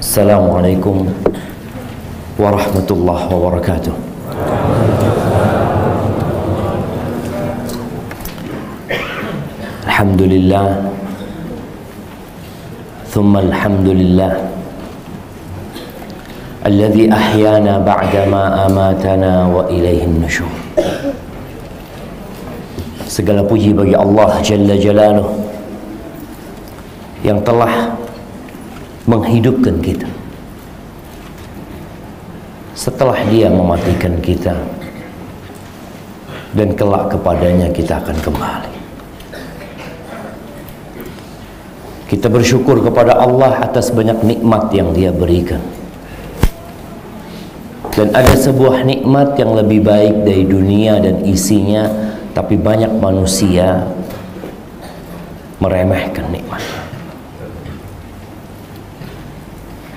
Assalamualaikum warahmatullahi wabarakatuh. Alhamdulillah, thumma alhamdulillah, alladhi ahyana ba'dama amatana wa ilaihin nusyur. Segala puji bagi Allah Jalla Jalaluh yang telah menghidupkan kita setelah Dia mematikan kita, dan kelak kepadanya kita akan kembali. Kita bersyukur kepada Allah atas banyak nikmat yang Dia berikan, dan ada sebuah nikmat yang lebih baik dari dunia dan isinya, tapi banyak manusia meremehkan nikmat.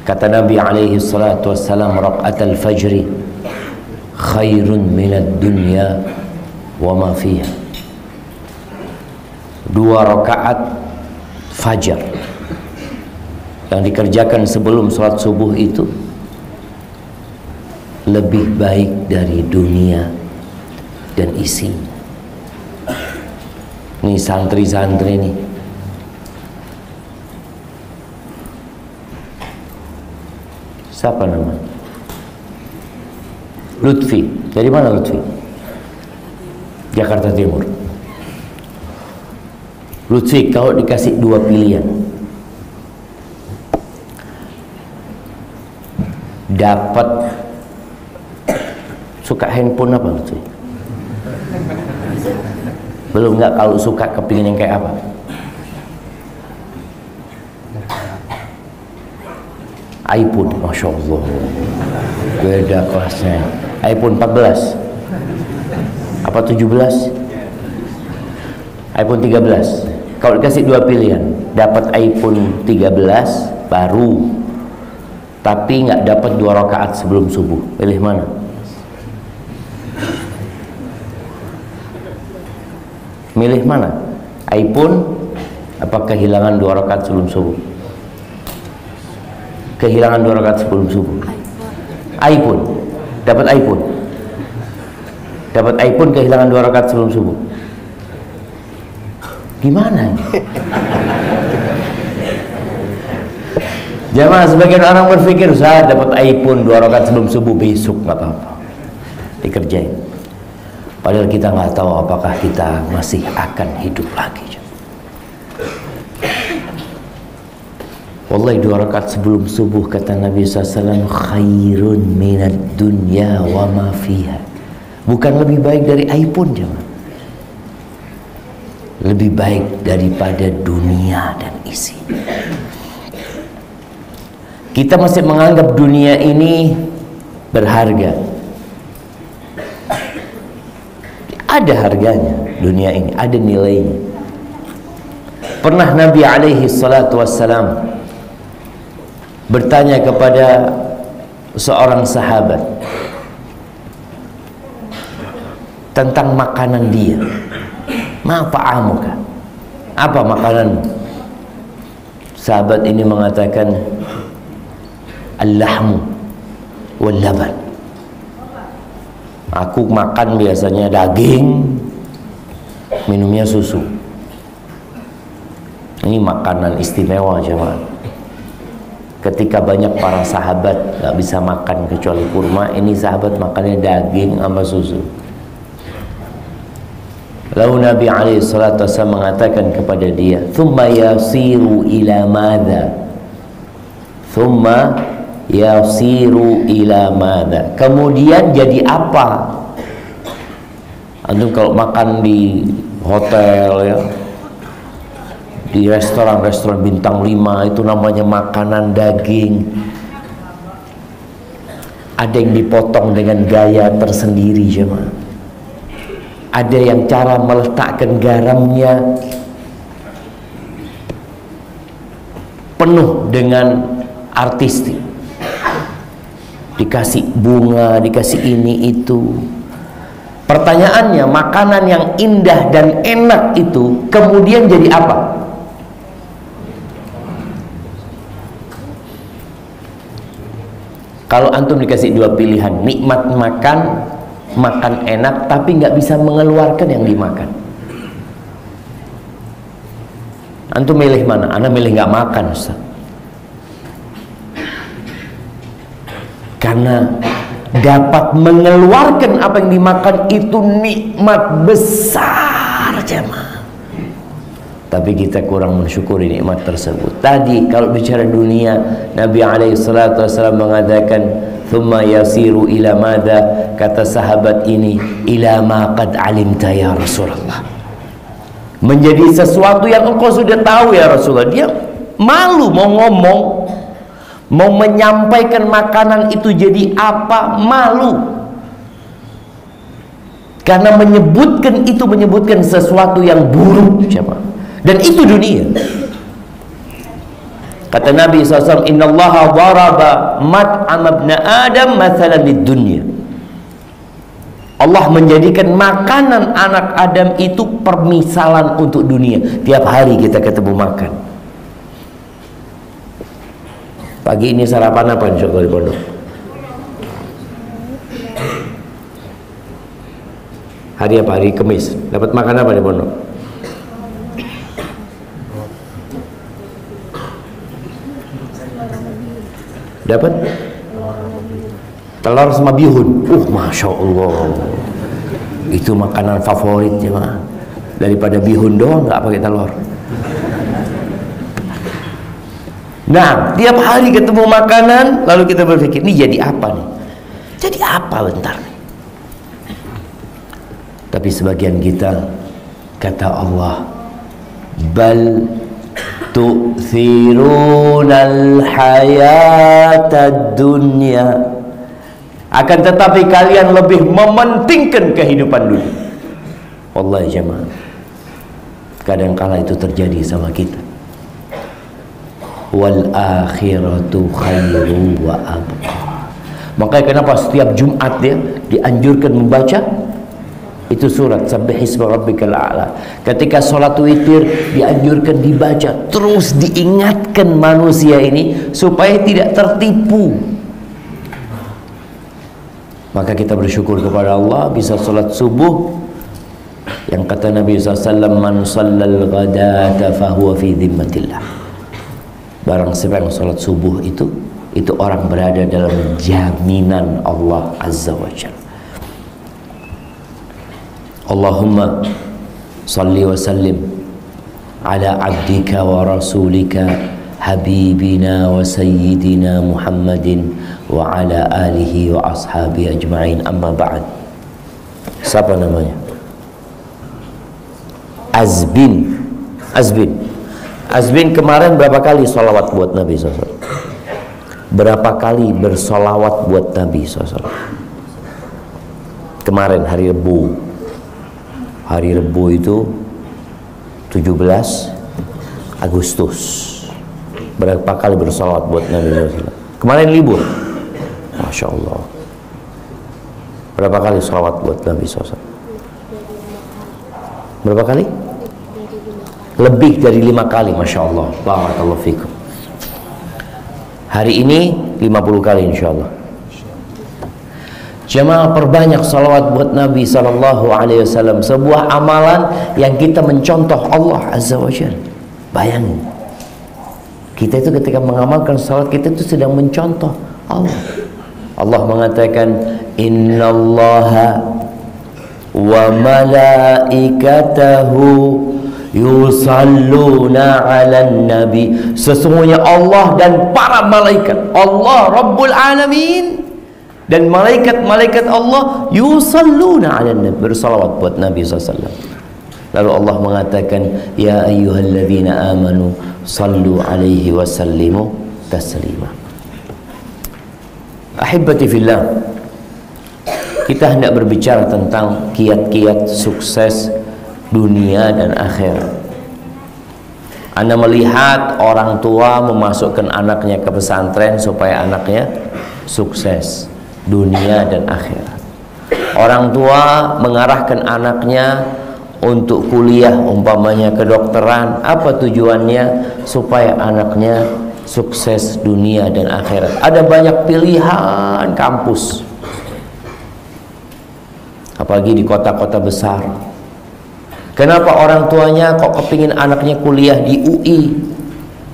Kata Nabi alaihi salatu wassalam, raq'atul fajri khairun minad dunya wa ma fiha. 2 rakaat fajar yang dikerjakan sebelum salat subuh itu lebih baik dari dunia dan isinya. Nih santri-santri nih, siapa nama? Lutfi. Dari mana Lutfi? Jakarta Timur. Lutfi, kalau dikasih 2 pilihan, dapat, suka handphone apa Lutfi? Belum, nggak? Kalau suka kepingin yang kayak apa? iPhone, Masya Allah, beda kelasnya. iPhone 14 apa 17? iPhone 13. Kalau dikasih 2 pilihan, dapat iPhone 13 baru tapi nggak dapat 2 rakaat sebelum subuh, pilih mana? Milih mana? iPhone apa kehilangan 2 rakaat sebelum subuh? Kehilangan 2 rakaat sebelum subuh. iPhone. Dapat iPhone. Dapat iPhone, kehilangan 2 rakaat sebelum subuh. Gimana? Jamaah, sebagian orang berpikir, saya dapat iPhone 2 rakaat sebelum subuh, besok nggak apa-apa, dikerjain. Padahal kita nggak tahu apakah kita masih akan hidup lagi. Wallahi 2 rakaat sebelum subuh, kata Nabi SAW, khairun minad dunya wa ma fiha. Bukan lebih baik dari iPhone, jemaah. Lebih baik daripada dunia dan isi. Kita masih menganggap dunia ini berharga. Ada harganya dunia ini, ada nilainya. Pernah Nabi alaihi salatu wassalam bertanya kepada seorang sahabat tentang makanan dia. Ma ta'amuka? Apa makananmu? Sahabat ini mengatakan, al-lahmu wal laban. Aku makan biasanya daging, minumnya susu. Ini makanan istimewa, jemaah. Ketika banyak para sahabat gak bisa makan kecuali kurma, ini sahabat makannya daging sama susu. Lalu Nabi SAW mengatakan kepada dia, thumma yasiru ila madha, thumma yasiru ila madha, kemudian jadi apa? Antum kalau makan di hotel ya, di restoran-restoran bintang 5, itu namanya makanan daging. Ada yang dipotong dengan gaya tersendiri, jemaah. Ada yang cara meletakkan garamnya penuh dengan artistik. Dikasih bunga, dikasih ini itu. Pertanyaannya, makanan yang indah dan enak itu kemudian jadi apa? Kalau antum dikasih dua pilihan, nikmat makan, makan enak tapi nggak bisa mengeluarkan yang dimakan, antum milih mana? Ana milih nggak makan, Ustaz. Karena dapat mengeluarkan apa yang dimakan itu nikmat besar, jemaah. Tapi kita kurang mensyukuri nikmat tersebut. Tadi kalau bicara dunia, Nabi SAW mengatakan, "Thumma yasiru ila madha?" Kata sahabat ini, "Ila ma qad alimta ya Rasulullah." Menjadi sesuatu yang engkau sudah tahu ya Rasulullah. Dia malu mau ngomong, mau menyampaikan makanan itu jadi apa, malu. Karena menyebutkan sesuatu yang buruk, siapa? Dan itu dunia. Kata Nabi SAW, "Inna allaha daraba mat'am ibn Adam mathalan lid dunya." Allah menjadikan makanan anak Adam itu permisalan untuk dunia. Tiap hari kita ketemu makan. Pagi ini sarapan apa insya Allah di pondok? Hari apa? Hari Kamis. Dapat makan apa di pondok? Dapat telur sama bihun. Masya Allah, itu makanan favorit jemaah. Daripada bihun doang nggak pakai telur. Nah, tiap hari ketemu makanan, lalu kita berpikir, ini jadi apa nih? Jadi apa bentar nih? Tapi sebagian kita, kata Allah, bal tu'thirunal hayatad dunya, akan tetapi kalian lebih mementingkan kehidupan dunia. Wallahi jemaah, kadangkala itu terjadi sama kita. Wal akhiratu khairu wa abqa. Makanya kenapa setiap Jumat dia dianjurkan membaca itu surat Sabbihisma rabbikal a'la. Ketika sholat witir dianjurkan dibaca, terus diingatkan manusia ini supaya tidak tertipu. Maka kita bersyukur kepada Allah bisa sholat subuh yang kata Nabi SAW, man shallal ghadata fahuwa fi dhimmatillah. Barang siapa yang sholat subuh itu orang berada dalam jaminan Allah Azza wa Jalla. Allahumma salli wa sallim ala abdika wa rasulika habibina wa sayyidina Muhammadin wa ala alihi wa ashabi ajma'in, amma ba'd. Siapa namanya? Azbin kemarin berapa kali sholawat buat Nabi SAW? Berapa kali bersolawat buat Nabi SAW? Kemarin hari Rebu. Hari Rebu itu 17 Agustus. Berapa kali bersolawat buat Nabi SAW? Kemarin libur. Masya Allah. Berapa kali sholawat buat Nabi SAW? Berapa kali? Lebih dari 5 kali. Masya Allah. Barakallahu fikum. Hari ini 50 kali insya Allah. Jemaah, perbanyak salawat buat Nabi SAW. Sebuah amalan yang kita mencontoh Allah Azza wa Jalla. Bayangin, kita itu ketika mengamalkan salat, kita itu sedang mencontoh Allah. Allah mengatakan, innallaha wa malaikatahu yusalluna 'alan nabi. Sesungguhnya Allah dan para malaikat, Allah Rabbul Alamin dan malaikat-malaikat Allah yusalluna 'alan nabi, bersalawat buat Nabi SAW. Lalu Allah mengatakan, ya ayyuhalladzina amanu sallu alaihi wa sallimu taslima. Ahibbati fillah, kita hendak berbicara tentang kiat-kiat sukses dunia dan akhirat. Anda melihat orang tua memasukkan anaknya ke pesantren supaya anaknya sukses dunia dan akhirat. Orang tua mengarahkan anaknya untuk kuliah, umpamanya kedokteran. Apa tujuannya? Supaya anaknya sukses dunia dan akhirat. Ada banyak pilihan kampus, apalagi di kota-kota besar. Kenapa orang tuanya kok kepingin anaknya kuliah di UI?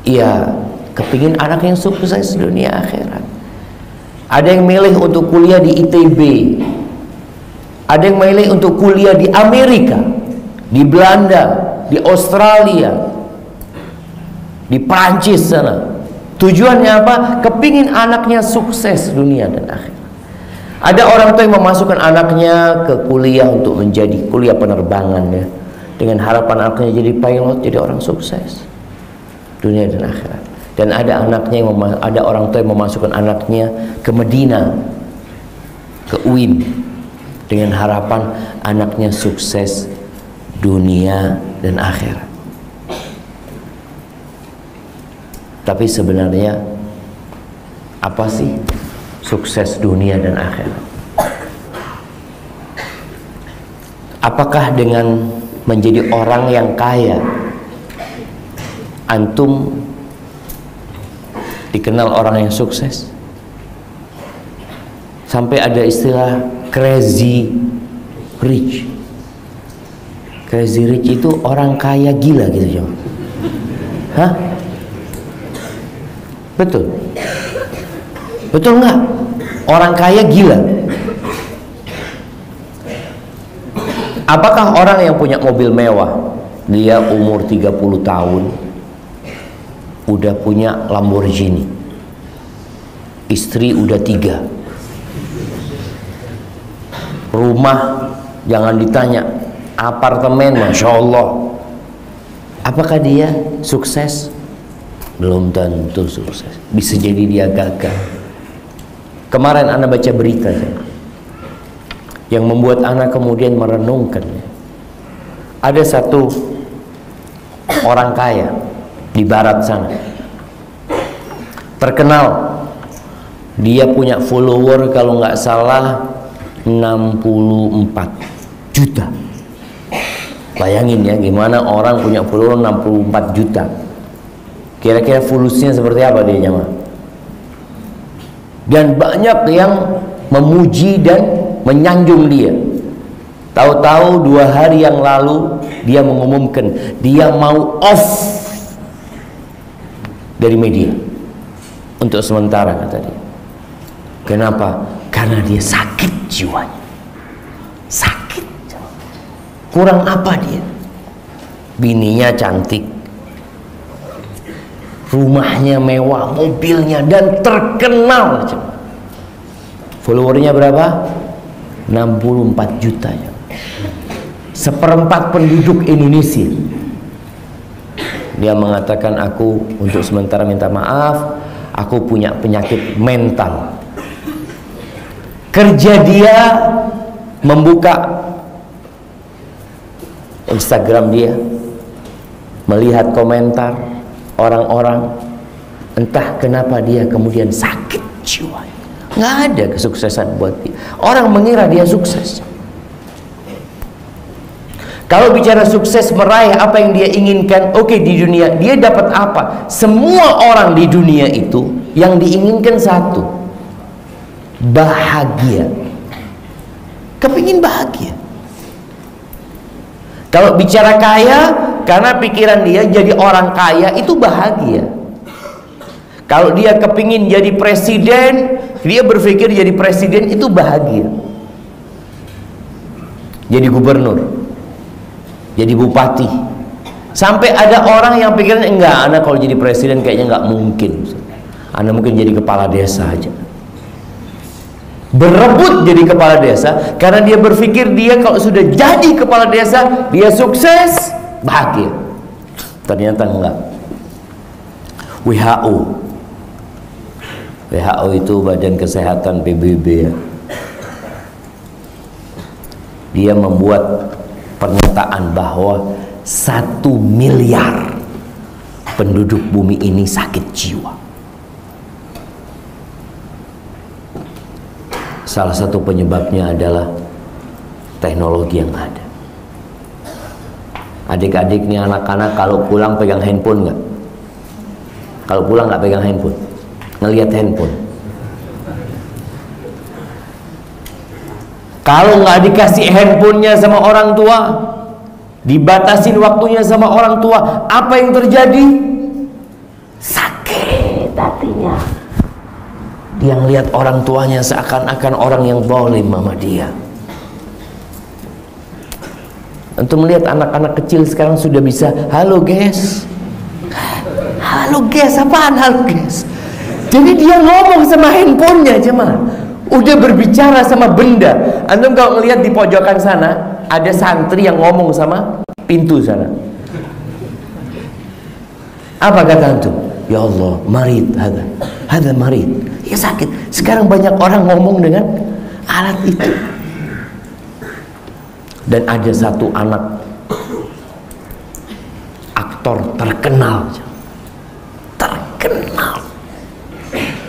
Iya, kepingin anak yang sukses dunia akhirat. Ada yang milih untuk kuliah di ITB, ada yang milih untuk kuliah di Amerika, di Belanda, di Australia, di Prancis sana. Tujuannya apa? Kepingin anaknya sukses dunia dan akhirat. Ada orang tua yang memasukkan anaknya ke kuliah untuk menjadi kuliah penerbangan, ya, dengan harapan anaknya jadi pilot, jadi orang sukses dunia dan akhirat. Dan ada anaknya yang ada orang tua yang memasukkan anaknya ke Medina, ke UIN, dengan harapan anaknya sukses dunia dan akhirat. Tapi sebenarnya apa sih sukses dunia dan akhirat? Apakah dengan menjadi orang yang kaya antum dikenal orang yang sukses? Sampai ada istilah crazy rich. Crazy rich itu orang kaya gila gitu, Jom. Hah? Betul? Betul nggak? Orang kaya gila. Apakah orang yang punya mobil mewah, dia umur 30 tahun udah punya Lamborghini, istri udah 3, rumah jangan ditanya, apartemen Masya Allah, apakah dia sukses? Belum tentu sukses. Bisa jadi dia gagal. Kemarin anak baca berita yang membuat anak kemudian merenungkan. Ada satu orang kaya di barat sana, terkenal. Dia punya follower kalau nggak salah 64 juta. Bayangin ya, gimana orang punya follower 64 juta. Kira-kira fulusnya seperti apa dia nyaman? Dan banyak yang memuji dan menyanjung dia. Tahu-tahu 2 hari yang lalu dia mengumumkan dia mau off dari media untuk sementara, kata dia. Kenapa? Karena dia sakit jiwanya. Sakit. Kurang apa dia? Bininya cantik, rumahnya mewah, mobilnya, dan terkenal. Followernya berapa? 64 juta ya. 1/4 penduduk Indonesia. Dia mengatakan, aku untuk sementara minta maaf, aku punya penyakit mental. Kerja dia membuka Instagram dia, melihat komentar orang-orang, entah kenapa dia kemudian sakit jiwa. Nggak ada kesuksesan buat dia. Orang mengira dia sukses. Kalau bicara sukses, meraih apa yang dia inginkan, oke, di dunia dia dapat apa? Semua orang di dunia itu yang diinginkan satu, bahagia. Kepingin bahagia. Kalau bicara kaya, karena pikiran dia jadi orang kaya itu bahagia. Kalau dia kepingin jadi presiden, dia berpikir jadi presiden itu bahagia. Jadi gubernur, jadi bupati. Sampai ada orang yang pikiran, enggak, anak kalau jadi presiden kayaknya enggak mungkin. Anak mungkin jadi kepala desa aja. Berebut jadi kepala desa karena dia berpikir dia kalau sudah jadi kepala desa, dia sukses, bahagia. Ternyata enggak. WHO itu Badan Kesehatan PBB ya. Dia membuat pernyataan bahwa 1 miliar penduduk bumi ini sakit jiwa. Salah satu penyebabnya adalah teknologi yang ada. Adik-adik nih, anak-anak kalau pulang pegang handphone nggak? Kalau pulang nggak pegang handphone, ngelihat handphone. Kalau nggak dikasih handphonenya sama orang tua, dibatasin waktunya sama orang tua, apa yang terjadi? Sakit hatinya. Dia ngelihat orang tuanya seakan-akan orang yang zalim sama dia. Untuk melihat anak-anak kecil sekarang sudah bisa halo guys. Halo guys, apaan halo guys? Jadi dia ngomong sama handphonenya jemaah. Udah berbicara sama benda. Antum kalau ngelihat di pojokan sana ada santri yang ngomong sama pintu sana. Apa kata antum? Ya Allah, marid hada marid. Ya sakit. Sekarang banyak orang ngomong dengan alat itu. Dan ada satu anak aktor terkenal.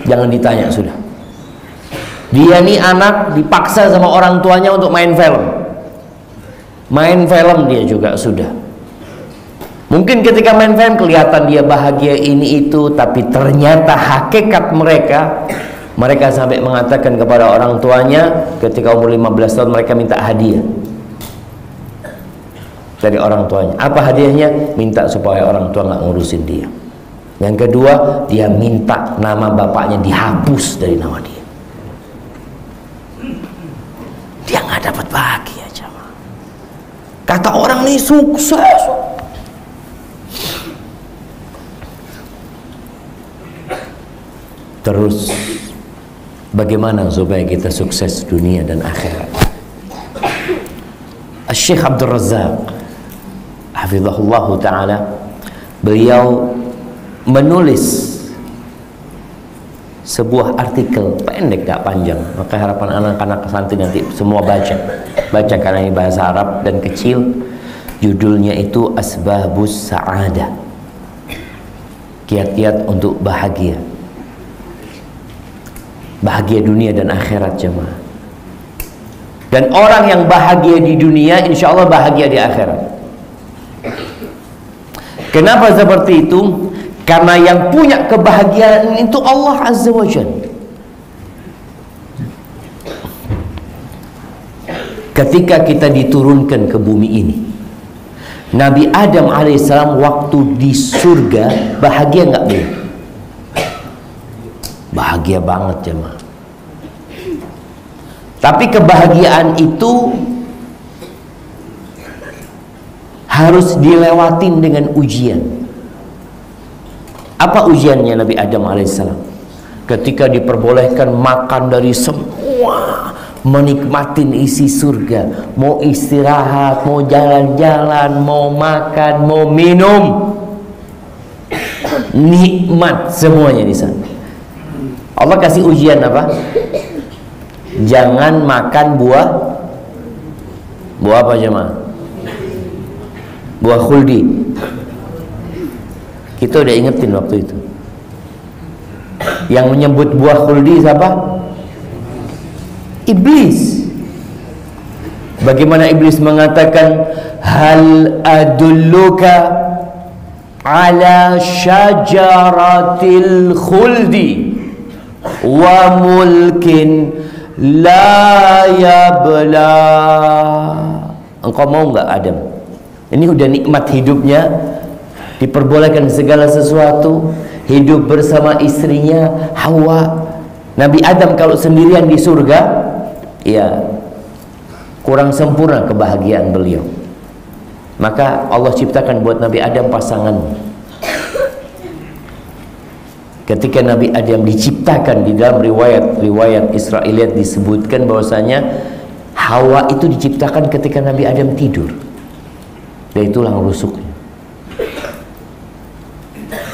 Jangan ditanya sudah. Dia nih anak dipaksa sama orang tuanya untuk main film. Main film dia juga sudah. Mungkin ketika main film kelihatan dia bahagia ini itu, tapi ternyata hakikat mereka sampai mengatakan kepada orang tuanya ketika umur 15 tahun mereka minta hadiah dari orang tuanya. Apa hadiahnya? Minta supaya orang tua nggak ngurusin dia. Yang kedua, dia minta nama bapaknya dihapus dari nama dia. Dia nggak dapat bahagia, jemaah. Kata orang nih sukses. Terus bagaimana supaya kita sukses dunia dan akhirat? Syekh Abdul Razak hafizahullah ta'ala, beliau menulis sebuah artikel pendek, gak panjang, maka harapan anak-anak santri nanti semua baca karena ini bahasa Arab dan kecil. Judulnya itu Asbabus Sa'adah, kiat-kiat untuk bahagia dunia dan akhirat, jemaah. Dan orang yang bahagia di dunia insya Allah bahagia di akhirat. Kenapa seperti itu? Karena yang punya kebahagiaan itu Allah Azza wa Jalla. Ketika kita diturunkan ke bumi ini, Nabi Adam alaihissalam waktu di surga bahagia nggak beliau? Bahagia banget, jemaah. Tapi kebahagiaan itu harus dilewatin dengan ujian. Apa ujiannya Nabi Adam alaihissalam? Ketika diperbolehkan makan dari semua, menikmatin isi surga, mau istirahat, mau jalan-jalan, mau makan, mau minum, nikmat semuanya di sana. Allah kasih ujian apa? Jangan makan buah apa jemaah? Buah khuldi. Kita udah ingetin waktu itu. Yang menyebut buah khuldi siapa? Iblis. Bagaimana iblis mengatakan, hal adulluka ala syajaratil khuldi wa mulkin la yabla. Engkau mau nggak Adam? Ini udah nikmat hidupnya, diperbolehkan segala sesuatu, hidup bersama istrinya Hawa. Nabi Adam kalau sendirian di surga, ya kurang sempurna kebahagiaan beliau. Maka Allah ciptakan buat Nabi Adam pasangan. Ketika Nabi Adam diciptakan, di dalam riwayat Israiliyat disebutkan bahwasanya Hawa itu diciptakan ketika Nabi Adam tidur. Dan itulah rusuknya.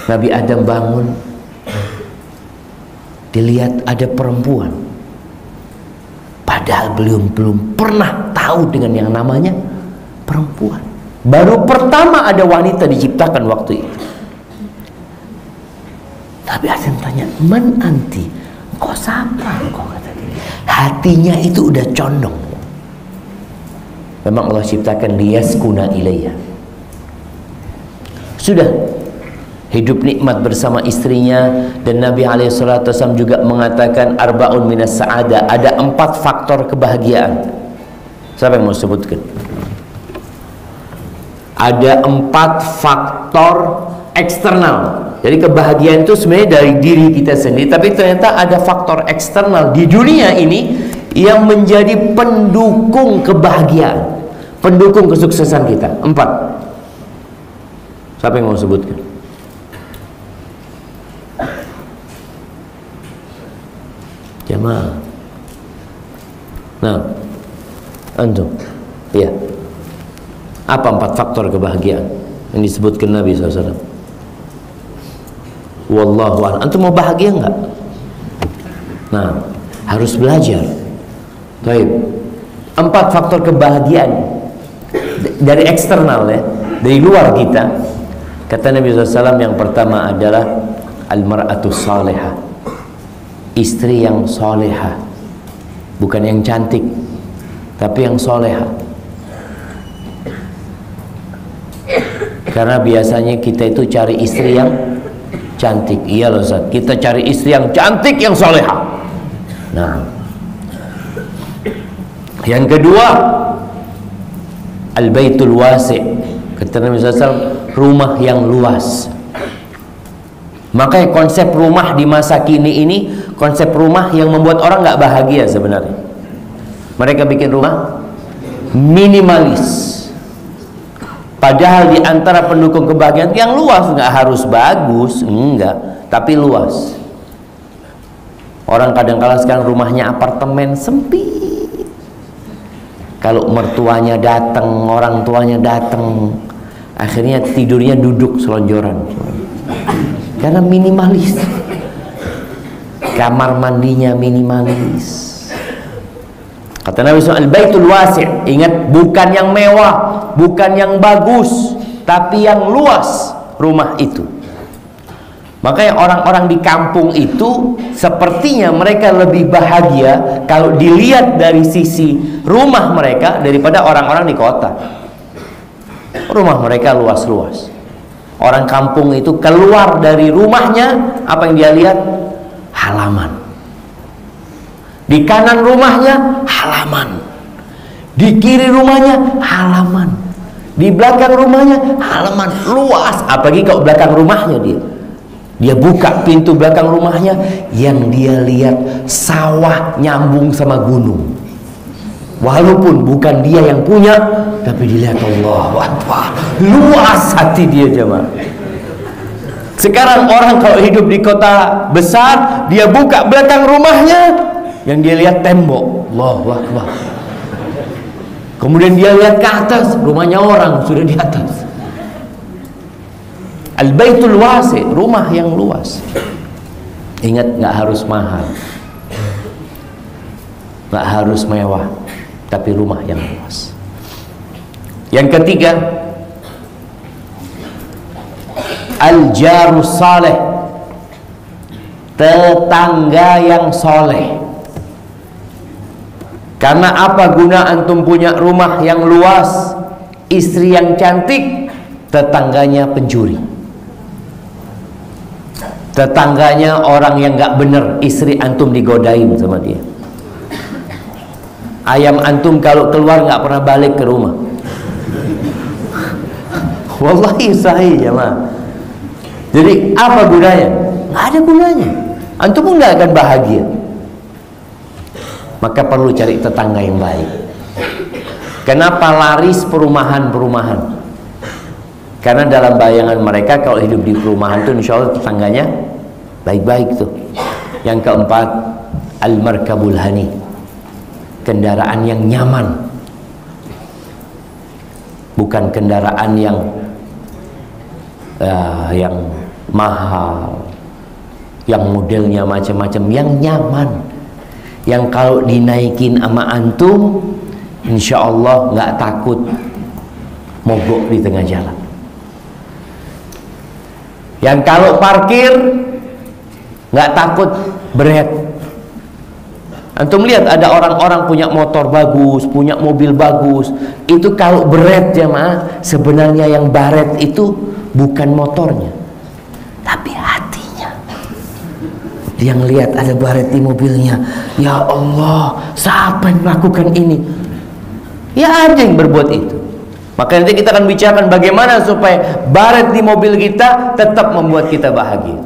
Nabi Adam bangun, dilihat ada perempuan, padahal belum pernah tahu dengan yang namanya perempuan. Baru pertama ada wanita diciptakan waktu itu. Nabi Adam tanya, man anti? Kok siapa? Kok kata dia? Hatinya itu udah condong. Memang Allah ciptakan liyaskuna ilaiha. Sudah hidup nikmat bersama istrinya. Dan Nabi SAW juga mengatakan arba'un minas sa'ada, ada 4 faktor kebahagiaan. Siapa yang mau sebutkan? Ada 4 faktor eksternal. Jadi kebahagiaan itu sebenarnya dari diri kita sendiri, tapi ternyata ada faktor eksternal di dunia ini yang menjadi pendukung kebahagiaan, pendukung kesuksesan kita. 4. Siapa yang mau sebutkan? Jamaah. Nah, antum. Iya. Apa 4 faktor kebahagiaan yang disebutkan Nabi SAW? Wallahu a'lam. Antum mau bahagia enggak? Nah, harus belajar. Baik. 4 faktor kebahagiaan dari eksternal ya, dari luar kita. Kata Nabi SAW, yang pertama adalah al-mar'atu salihah, istri yang salihah, bukan yang cantik, tapi yang salihah. Karena biasanya kita itu cari istri yang cantik. Iya loh Ustaz, kita cari istri yang cantik, yang salihah. Nah, yang kedua al-baitul wasi', kata Nabi SAW, rumah yang luas. Makanya konsep rumah di masa kini ini konsep rumah yang membuat orang nggak bahagia sebenarnya. Mereka bikin rumah minimalis. Padahal di antara pendukung kebahagiaan yang luas, nggak harus bagus, enggak, tapi luas. Orang kadang-kala sekarang rumahnya apartemen sempit. Kalau mertuanya datang, orang tuanya datang, akhirnya tidurnya duduk selonjoran. Karena minimalis. Kamar mandinya minimalis. Kata Nabi SAW, al-baitul wasi', ingat, bukan yang mewah, bukan yang bagus, tapi yang luas rumah itu. Makanya orang-orang di kampung itu sepertinya mereka lebih bahagia kalau dilihat dari sisi rumah mereka daripada orang-orang di kota. Rumah mereka luas-luas. Orang kampung itu keluar dari rumahnya, apa yang dia lihat? Halaman. Di kanan rumahnya halaman, di kiri rumahnya halaman, di belakang rumahnya halaman, luas. Apalagi kalau belakang rumahnya dia buka pintu belakang rumahnya, yang dia lihat sawah nyambung sama gunung. Walaupun bukan dia yang punya, tapi dilihat Allah. Wah, luas hati dia jemaah. Sekarang orang kalau hidup di kota besar, dia buka belakang rumahnya, yang dia lihat tembok. Allahu Akbar. Kemudian dia lihat ke atas, rumahnya orang sudah di atas. Al-baitul wasi', rumah yang luas. Ingat, nggak harus mahal, nggak harus mewah, tapi rumah yang luas. Yang ketiga, al-jarus saleh, tetangga yang soleh. Karena apa guna antum punya rumah yang luas, istri yang cantik, tetangganya pencuri, tetangganya orang yang gak bener, istri antum digodain sama dia. Ayam antum kalau keluar gak pernah balik ke rumah. Wallahi sahih ya ma. Jadi apa gunanya? Gak ada gunanya. Antum pun gak akan bahagia. Maka perlu cari tetangga yang baik. Kenapa laris perumahan-perumahan? Karena dalam bayangan mereka kalau hidup di perumahan itu insya Allah tetangganya baik-baik tuh. Yang keempat, al-markabul hani, kendaraan yang nyaman, bukan kendaraan yang mahal, yang modelnya macam-macam, yang nyaman, yang kalau dinaikin sama antum insya Allah nggak takut mogok di tengah jalan, yang kalau parkir nggak takut berat. Antum lihat ada orang-orang punya motor bagus, punya mobil bagus. Itu kalau beret jamaah, sebenarnya yang baret itu bukan motornya, tapi hatinya. Dia ngelihat ada baret di mobilnya. Ya Allah, siapa yang melakukan ini? Ya ada yang berbuat itu. Maka nanti kita akan bicarakan bagaimana supaya baret di mobil kita tetap membuat kita bahagia.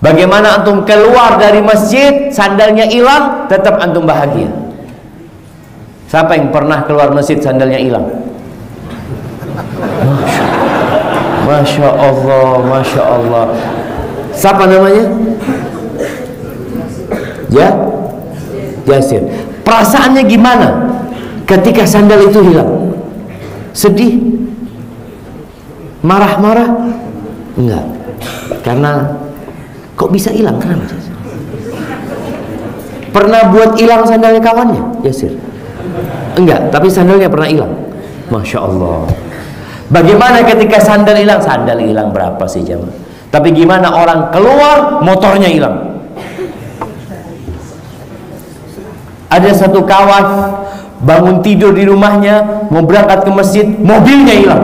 Bagaimana antum keluar dari masjid, sandalnya hilang, tetap antum bahagia. Siapa yang pernah keluar masjid sandalnya hilang? Masya Allah, Masya Allah. Siapa namanya? Ya, Yasir. Perasaannya gimana ketika sandal itu hilang? Sedih? Marah-marah? Enggak. Karena kok bisa hilang? Kenapa? Pernah buat hilang sandalnya kawannya? Yasir? Enggak, tapi sandalnya pernah hilang. Masya Allah. Bagaimana ketika sandal hilang? Sandal hilang berapa sih jamaah? Tapi gimana orang keluar motornya hilang? Ada satu kawan bangun tidur di rumahnya, mau berangkat ke masjid, mobilnya hilang.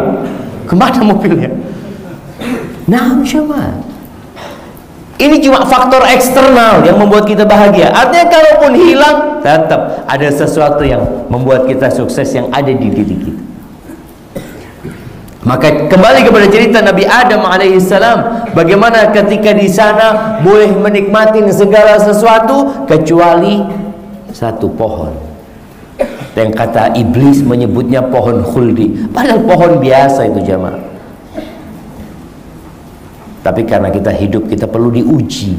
Kemana mobilnya? Nah, jamaah, ini cuma faktor eksternal yang membuat kita bahagia. Artinya kalaupun hilang, tetap ada sesuatu yang membuat kita sukses yang ada di diri kita. Maka kembali kepada cerita Nabi Adam alaihissalam, bagaimana ketika di sana boleh menikmati segala sesuatu kecuali satu pohon. Yang kata iblis menyebutnya pohon khuldi, padahal pohon biasa itu jamaah. Tapi karena kita hidup, kita perlu diuji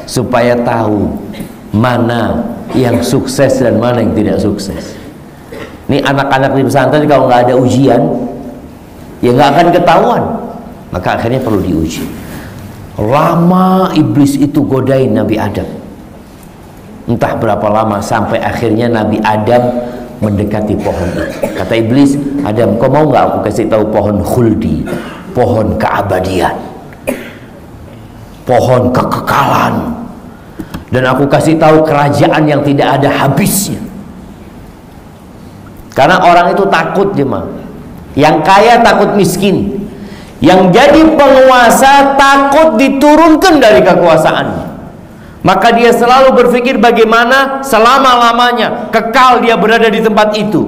supaya tahu mana yang sukses dan mana yang tidak sukses. Ini anak-anak di pesantren kalau nggak ada ujian, ya nggak akan ketahuan. Maka akhirnya perlu diuji. Lama iblis itu godain Nabi Adam, entah berapa lama, sampai akhirnya Nabi Adam mendekati pohon itu. Kata iblis, Adam, kau mau nggak aku kasih tahu pohon khuldi, pohon keabadian, pohon kekekalan, dan aku kasih tahu kerajaan yang tidak ada habisnya. Karena orang itu takut jemaah. Yang kaya takut miskin, yang jadi penguasa takut diturunkan dari kekuasaannya. Maka dia selalu berpikir bagaimana selama-lamanya kekal dia berada di tempat itu.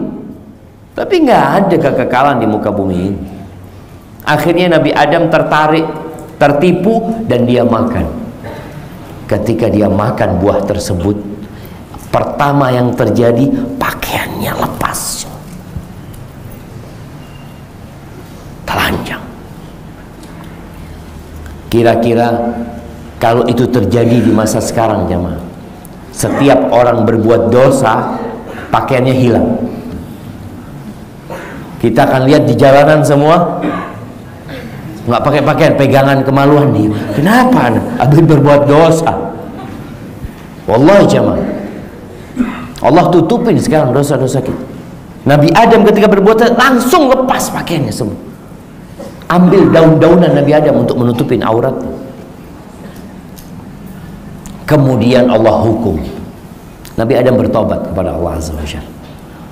Tapi nggak ada kekekalan di muka bumi ini. Akhirnya Nabi Adam tertarik, tertipu, dan dia makan. Ketika dia makan buah tersebut, pertama yang terjadi, pakaiannya lepas, telanjang. Kira-kira kalau itu terjadi di masa sekarang jemaah, setiap orang berbuat dosa pakaiannya hilang. Kita akan lihat di jalanan semua nggak pakai pakaian, pegangan kemaluan dia. Kenapa? Habis berbuat dosa. Wallahi jemaah, Allah tutupin sekarang dosa-dosa kita. Nabi Adam ketika berbuat langsung lepas pakaiannya semua. Ambil daun-daunan Nabi Adam untuk menutupin auratnya. Kemudian Allah hukum. Nabi Adam bertobat kepada Allah Azza wa Jalla.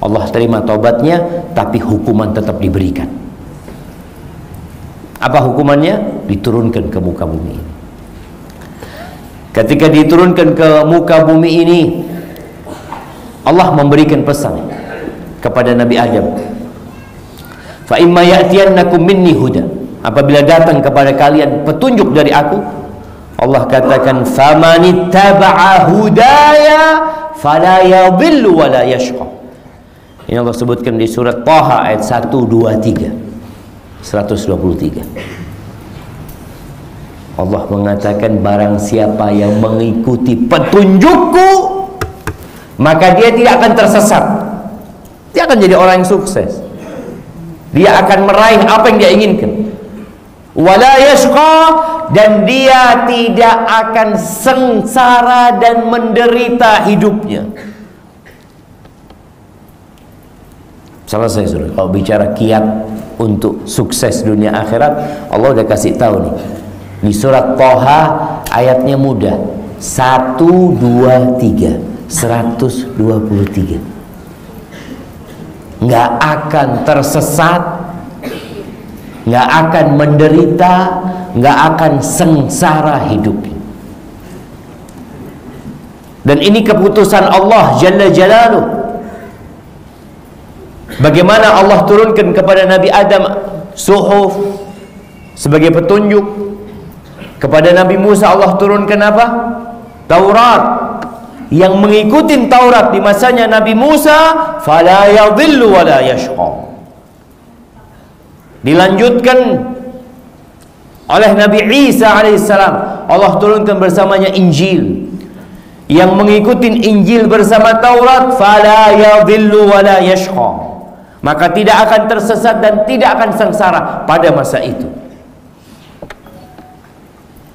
Allah terima tobatnya, tapi hukuman tetap diberikan. Apa hukumannya? Diturunkan ke muka bumi ini. Ketika diturunkan ke muka bumi ini, Allah memberikan pesan kepada Nabi Adam. Fa imma ya'tiyannakum minni huda. Apabila datang kepada kalian petunjuk dari aku, Allah katakan famanittaba'a hudaya fala yadhillu wa la yashqa. Ini Allah sebutkan di surat Thaha ayat 1, 2, 3. 123. Allah mengatakan barang siapa yang mengikuti petunjukku, maka dia tidak akan tersesat. Dia akan jadi orang yang sukses. Dia akan meraih apa yang dia inginkan. Wala yashqa, dan dia tidak akan sengsara dan menderita hidupnya. Selesai sudah. Kalau bicara kiat untuk sukses dunia akhirat, Allah udah kasih tahu nih. Di surat Thaha ayatnya mudah. 1, 2, 3 123. Nggak akan tersesat, nggak akan menderita, nggak akan sengsara hidup. Dan ini keputusan Allah Jalla Jalaluh. Bagaimana Allah turunkan kepada Nabi Adam suhuf sebagai petunjuk, kepada Nabi Musa Allah turunkan apa? Taurat. Yang mengikuti Taurat di masanya Nabi Musa, fala yadhillu wala yashqa. Dilanjutkan oleh Nabi Isa alaihissalam, Allah turunkan bersamanya Injil. Yang mengikuti Injil bersama Taurat, fala yadhillu wala yashqa, maka tidak akan tersesat dan tidak akan sengsara pada masa itu.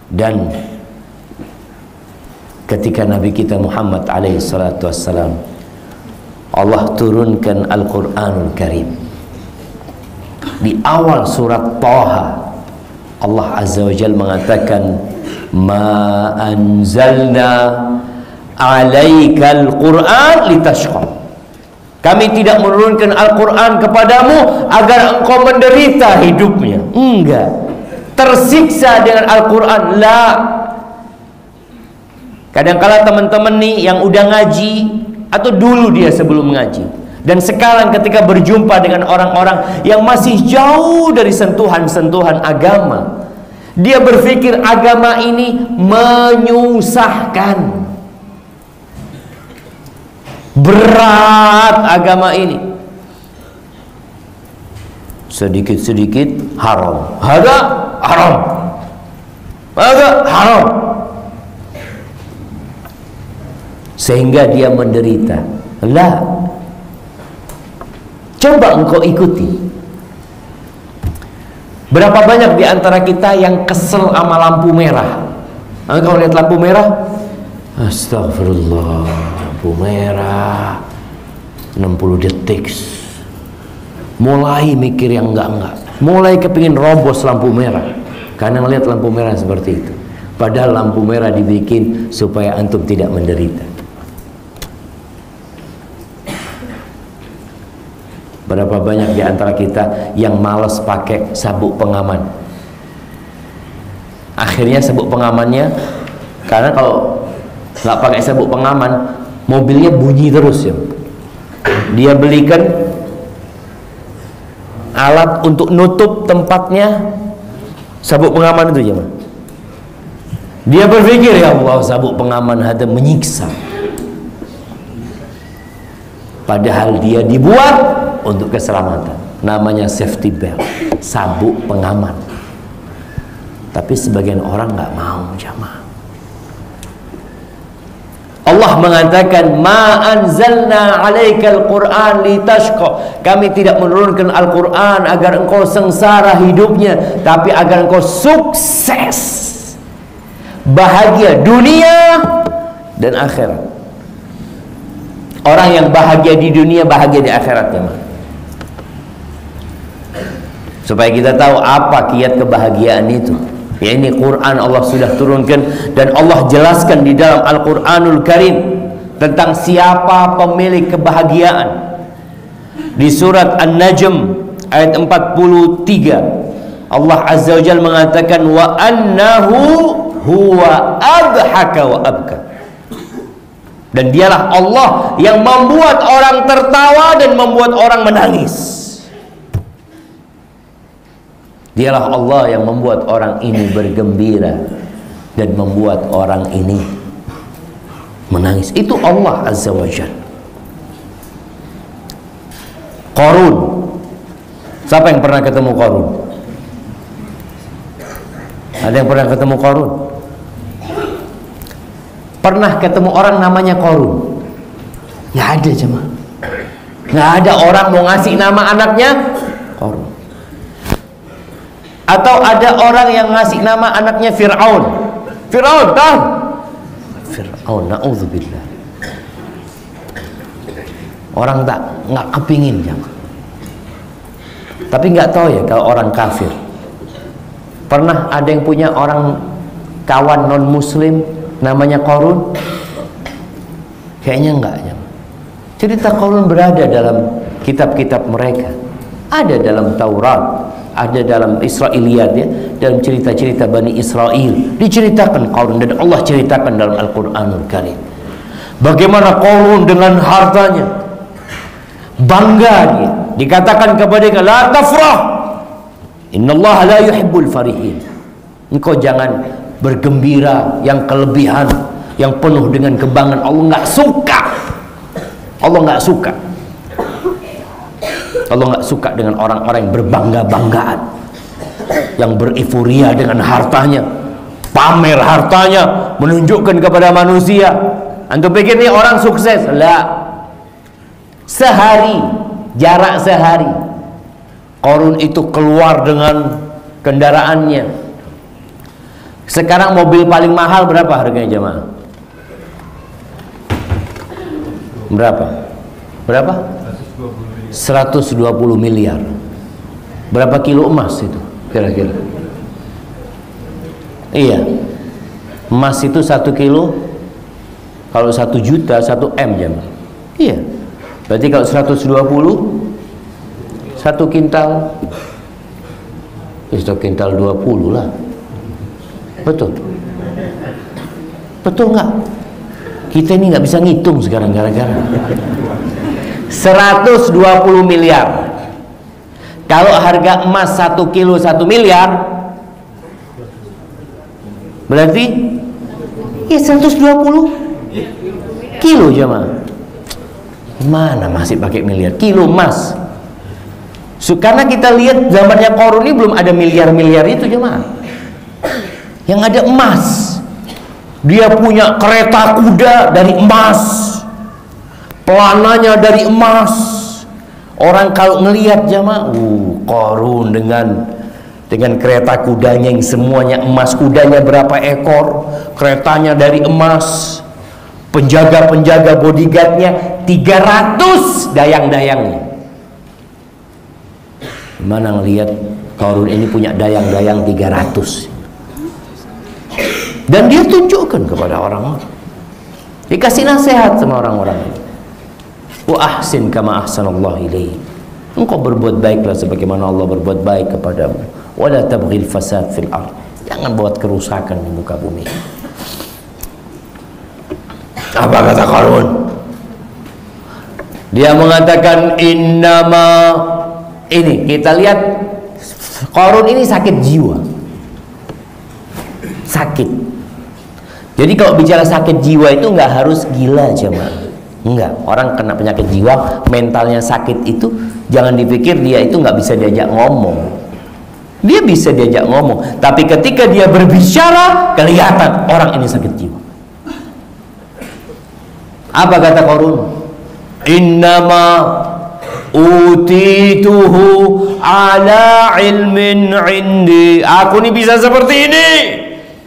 Dan ketika Nabi kita Muhammad alaihi salatu wassalam, Allah turunkan Al-Quranul Karim. Di awal surat Taha, Allah Azza wa Jalla mengatakan, ma anzalna alaikal Quran litashqa. Kami tidak menurunkan Al-Quran kepadamu agar engkau menderita hidupnya. Enggak. Tersiksa dengan Al-Quran. La. Kadang-kala teman-teman nih yang udah ngaji, atau dulu dia sebelum ngaji, dan sekarang ketika berjumpa dengan orang-orang yang masih jauh dari sentuhan-sentuhan agama, dia berpikir agama ini menyusahkan, berat agama ini, sedikit-sedikit haram, haga haram, haga haram, sehingga dia menderita. Lah, coba engkau ikuti. Berapa banyak di antara kita yang kesel sama lampu merah? Engkau lihat lampu merah, astagfirullah, lampu merah 60 detik, mulai mikir yang enggak-enggak, mulai kepingin robos lampu merah karena ngelihat lampu merah seperti itu. Padahal lampu merah dibikin supaya antum tidak menderita. Berapa banyak di antara kita yang malas pakai sabuk pengaman. Akhirnya sabuk pengamannya, karena kalau nggak pakai sabuk pengaman, mobilnya bunyi terus ya. Dia belikan alat untuk nutup tempatnya sabuk pengaman itu ya. Dia berpikir, ya Allah, sabuk pengaman ada menyiksa. Padahal dia dibuat untuk keselamatan, namanya safety belt, sabuk pengaman. Tapi sebagian orang nggak mau, jamaah. Allah mengatakan, ma anzalna alaikal Quran litashqa. Kami tidak menurunkan Al-Quran agar engkau sengsara hidupnya, tapi agar engkau sukses, bahagia dunia dan akhirat. Orang yang bahagia di dunia, bahagia di akhirat, jemaah. Supaya kita tahu apa kiat kebahagiaan itu. Ya, ini Quran Allah sudah turunkan, dan Allah jelaskan di dalam Al-Quranul Karim tentang siapa pemilik kebahagiaan. Di surat An-Najm ayat 43, Allah Azza wa Jalla mengatakan, wa annahu huwa adhaka wa abka. Dan dialah Allah yang membuat orang tertawa dan membuat orang menangis. Dialah Allah yang membuat orang ini bergembira dan membuat orang ini menangis. Itu Allah Azza wa Jalla. Qarun. Siapa yang pernah ketemu Qarun? Ada yang pernah ketemu Qarun? Pernah ketemu orang namanya Qarun? Nggak ada, jemaah. Nggak ada orang mau ngasih nama anaknya Qarun. Atau ada orang yang ngasih nama anaknya Fir'aun. Fir'aun, tahu? Fir'aun, na'udzubillah. Orang nggak kepingin, jemaah. Tapi nggak tahu ya kalau orang kafir. Pernah ada yang punya orang kawan non muslim, namanya Qarun? Kayaknya enggak ya. Cerita Qarun berada dalam kitab-kitab mereka, ada dalam Taurat, ada dalam Israiliyat ya, dalam cerita-cerita Bani Israel diceritakan Qarun, dan Allah ceritakan dalam Al-Qur'anul Karim bagaimana Qarun dengan hartanya bangga dia, dikatakan kepada dia, la tafrah, innallaha la yuhibbul farihin. Engkau jangan bergembira yang kelebihan, yang penuh dengan kebanggaan. Allah nggak suka. Allah nggak suka. Allah nggak suka dengan orang-orang yang berbangga-banggaan, yang berifuria dengan hartanya, pamer hartanya, menunjukkan kepada manusia. Antum pikir ini orang sukses? Lah. Sehari, jarak sehari, Qarun itu keluar dengan kendaraannya. Sekarang mobil paling mahal berapa harganya jemaah? Berapa? 120 miliar. Berapa kilo emas itu kira-kira? Iya, emas itu 1 kilo, kalau 1 juta 1 M jemaah. Iya, berarti kalau 120 1 kintal, 1 kintal 20 lah. Betul? Betul nggak? Kita ini nggak bisa ngitung sekarang gara-gara 120 miliar. Kalau harga emas 1 kilo 1 miliar, berarti ya 120 kilo jemaah. Mana masih pakai miliar? Kilo emas. Karena kita lihat zamannya Qarun ini belum ada miliar-miliar itu jemaah. Yang ada emas. Dia punya kereta kuda dari emas, pelananya dari emas. Orang kalau ngelihat jemaah, Qarun dengan kereta kudanya yang semuanya emas. Kudanya berapa ekor, keretanya dari emas, penjaga-penjaga bodyguardnya 300 dayang-dayangnya. Mana ngelihat Qarun ini punya dayang-dayang 300, dan dia tunjukkan kepada orang-orang, dikasih nasihat sama orang-orang, wa ahsin kama ahsanallahu ilaihi, engkau berbuat baiklah sebagaimana Allah berbuat baik kepadamu, wa la tabghil fasad fil ard, jangan buat kerusakan di muka bumi. Apa kata Qarun? Dia mengatakan innama, ini kita lihat Qarun ini sakit jiwa, sakit. Jadi kalau bicara sakit jiwa itu nggak harus gila jemaah, enggak. Orang kena penyakit jiwa, mentalnya sakit itu jangan dipikir dia itu nggak bisa diajak ngomong. Dia bisa diajak ngomong, tapi ketika dia berbicara kelihatan orang ini sakit jiwa. Apa kata Qarun? Innama utituhu ala ilmin indi, aku ini bisa seperti ini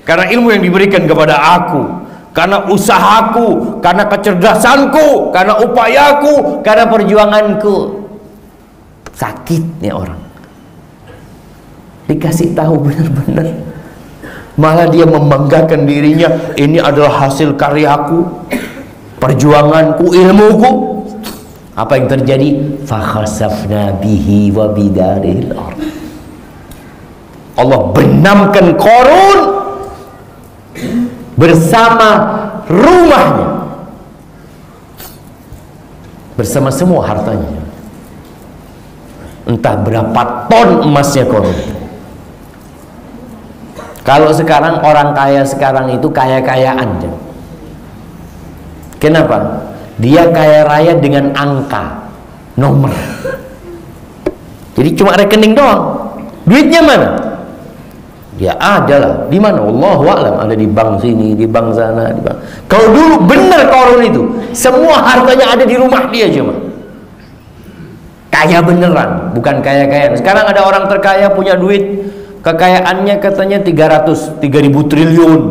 karena ilmu yang diberikan kepada aku, karena usahaku, karena kecerdasanku, karena upayaku, karena perjuanganku. Sakitnya orang dikasih tahu benar-benar, malah dia membanggakan dirinya, ini adalah hasil karyaku, perjuanganku, ilmuku. Apa yang terjadi? Fakhasafna bihi wa bidaril ard. Allah benamkan Qarun bersama rumahnya, bersama semua hartanya. Entah berapa ton emasnya Qarun. Kalau sekarang orang kaya sekarang itu kaya-kayaan. Kenapa? Dia kaya raya dengan angka, nomor. Jadi cuma rekening doang. Duitnya mana? Ya ada lah. Di mana? Wallahu a'lam. Ada di bank sini, di bank sana, di bank. Kalau dulu benar Qarun itu, semua hartanya ada di rumah dia cuma. Kaya beneran, bukan kaya-kayaan. Sekarang ada orang terkaya punya duit, kekayaannya katanya 3.000 triliun,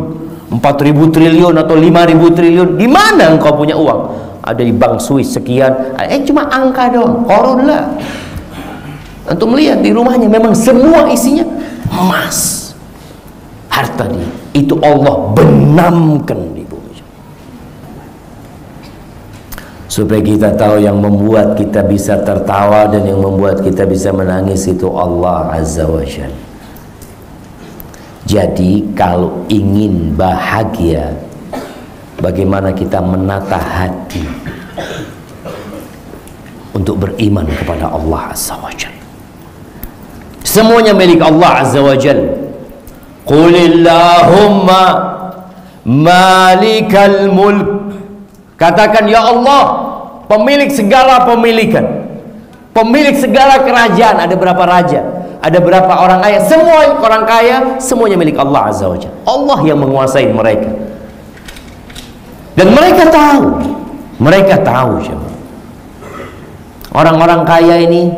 4.000 triliun atau 5.000 triliun. Di mana engkau punya uang? Ada di bank Swiss sekian. Cuma angka doang. Qarun lah. Antum melihat di rumahnya memang semua isinya emas, harta dia. Itu Allah benamkan dia. supaya kita tahu yang membuat kita bisa tertawa dan yang membuat kita bisa menangis itu Allah Azza wa Jalla. Jadi kalau ingin bahagia, bagaimana kita menata hati untuk beriman kepada Allah Azza wa Jalla. Semuanya milik Allah Azza wa Jalla. Qulillahumma malikal mulk. Katakan, ya Allah, pemilik segala pemilikan, pemilik segala kerajaan. Ada berapa raja? Ada berapa orang kaya? Semua orang kaya, semuanya milik Allah Azza wa Jalla. Allah yang menguasai mereka. Dan mereka tahu siapa. Orang-orang kaya ini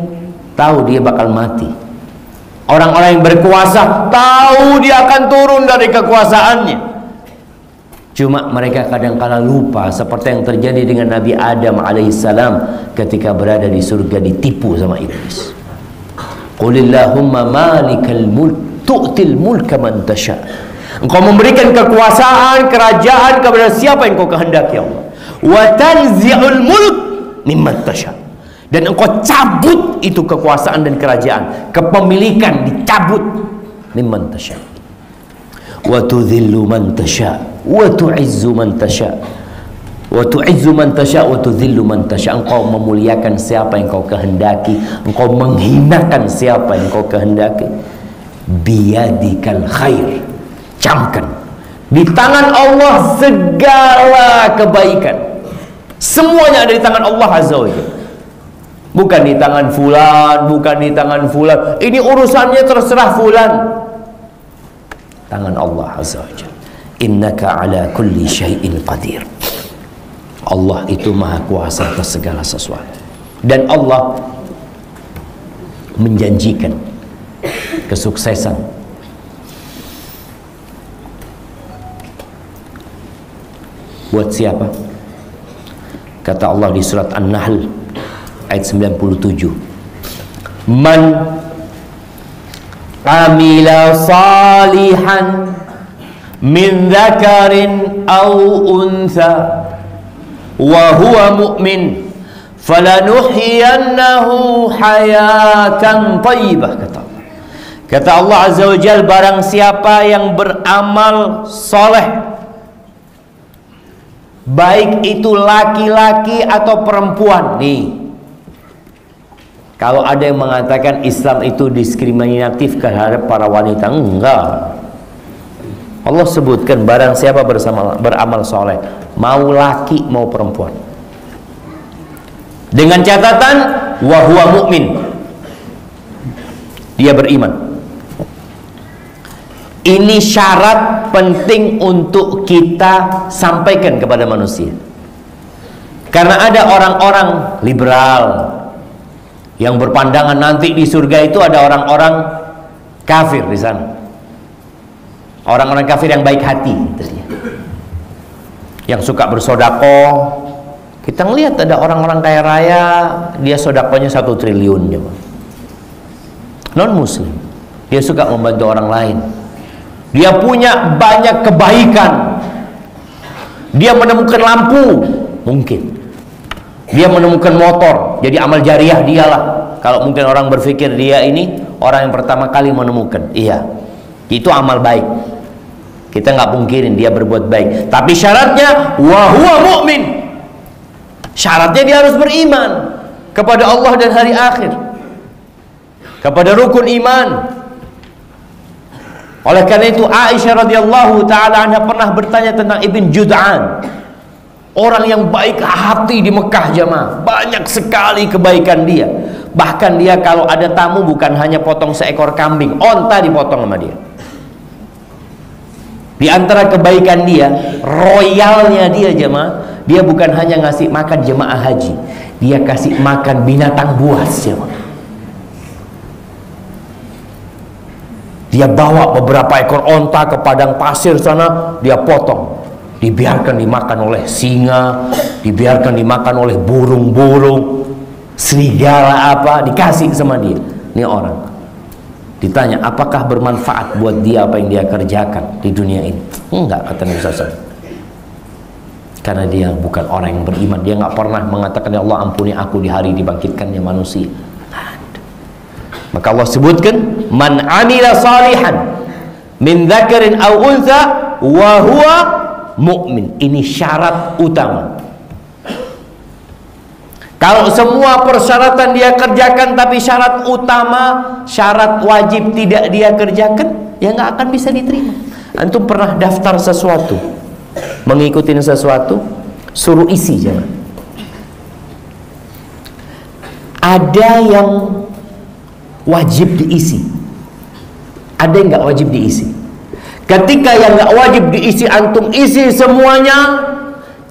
tahu dia bakal mati. Orang-orang yang berkuasa tahu dia akan turun dari kekuasaannya. Cuma mereka kadang-kala lupa, seperti yang terjadi dengan Nabi Adam alaihissalam ketika berada di surga ditipu sama iblis. Qulillahumma malikal mulk tu'til mulka man tasha. Engkau memberikan kekuasaan, kerajaan kepada siapa yang kau kehendaki, ya Allah. Wa tanzi'ul mulk mimman tasha. Dan engkau cabut itu kekuasaan dan kerajaan, kepemilikan dicabut, mimman tasha. Wa tudhillu man tasha wa tu'izzu man tasha. Wa tu'izzu man tasha wa tudhillu man tasha. Engkau memuliakan siapa yang kau kehendaki, engkau menghinakan siapa yang kau kehendaki. Biyadikal khair. Camkan, di tangan Allah segala kebaikan. Semuanya ada di tangan Allah Azza wa Jalla. Bukan di tangan fulan, bukan di tangan fulan. Ini urusannya terserah fulan. Tangan Allah Azza wa Jalla. Innaka ala kulli syai'in qadir. Allah itu maha kuasa atas segala sesuatu. Dan Allah menjanjikan kesuksesan buat siapa? Kata Allah di surat An-Nahl ayat 97, man amila salihan min dzakarin aw untha wa huwa mu'min falanuhyiyannahu hayatan thayyibah. Kata Allah Azza wa Jalla, barang siapa yang beramal soleh, baik itu laki-laki atau perempuan. Nih, kalau ada yang mengatakan Islam itu diskriminatif terhadap para wanita, enggak. Allah sebutkan barang siapa beramal soleh, mau laki mau perempuan, dengan catatan wa huwa mu'min, dia beriman. Ini syarat penting untuk kita sampaikan kepada manusia. Karena ada orang-orang liberal yang berpandangan nanti di surga itu ada orang-orang kafir di sana. Orang-orang kafir yang baik hati, yang suka bersodakoh. Kita ngelihat ada orang-orang kaya raya, dia sodakohnya 1 triliun. Non muslim, dia suka membantu orang lain. Dia punya banyak kebaikan. Dia menemukan lampu, mungkin. Dia menemukan motor, jadi amal jariah dialah. Kalau mungkin orang berpikir dia ini orang yang pertama kali menemukan. Iya, itu amal baik. Kita nggak pungkirin dia berbuat baik. Tapi syaratnya wa huwa mu'min. Syaratnya dia harus beriman kepada Allah dan hari akhir, kepada rukun iman. Oleh karena itu Aisyah radhiyallahu taala anha pernah bertanya tentang Ibn Jud'an, orang yang baik hati di Mekah jamaah, banyak sekali kebaikan dia. Bahkan dia kalau ada tamu bukan hanya potong seekor kambing, onta dipotong sama dia. Di antara kebaikan dia, royalnya dia jamaah, dia bukan hanya ngasih makan jemaah haji, dia kasih makan binatang buas jamaah. Dia bawa beberapa ekor onta ke padang pasir sana, dia potong, dibiarkan dimakan oleh singa, dibiarkan dimakan oleh burung-burung, serigala apa, dikasih sama dia. Ini orang ditanya, apakah bermanfaat buat dia apa yang dia kerjakan di dunia ini? Enggak, kata Nabi SAW. Karena dia bukan orang yang beriman. Dia nggak pernah mengatakan, ya Allah ampuni aku di hari dibangkitkannya manusia. Maka Allah sebutkan, man amila salihan min dzakarin aw untha wa huwa mu'min. Ini syarat utama. Kalau semua persyaratan dia kerjakan tapi syarat utama, syarat wajib tidak dia kerjakan, ya nggak akan bisa diterima. Antum pernah daftar sesuatu, mengikuti sesuatu, suruh isi jangan. Ada yang wajib diisi, ada yang nggak wajib diisi. Ketika yang nggak wajib diisi antum isi semuanya,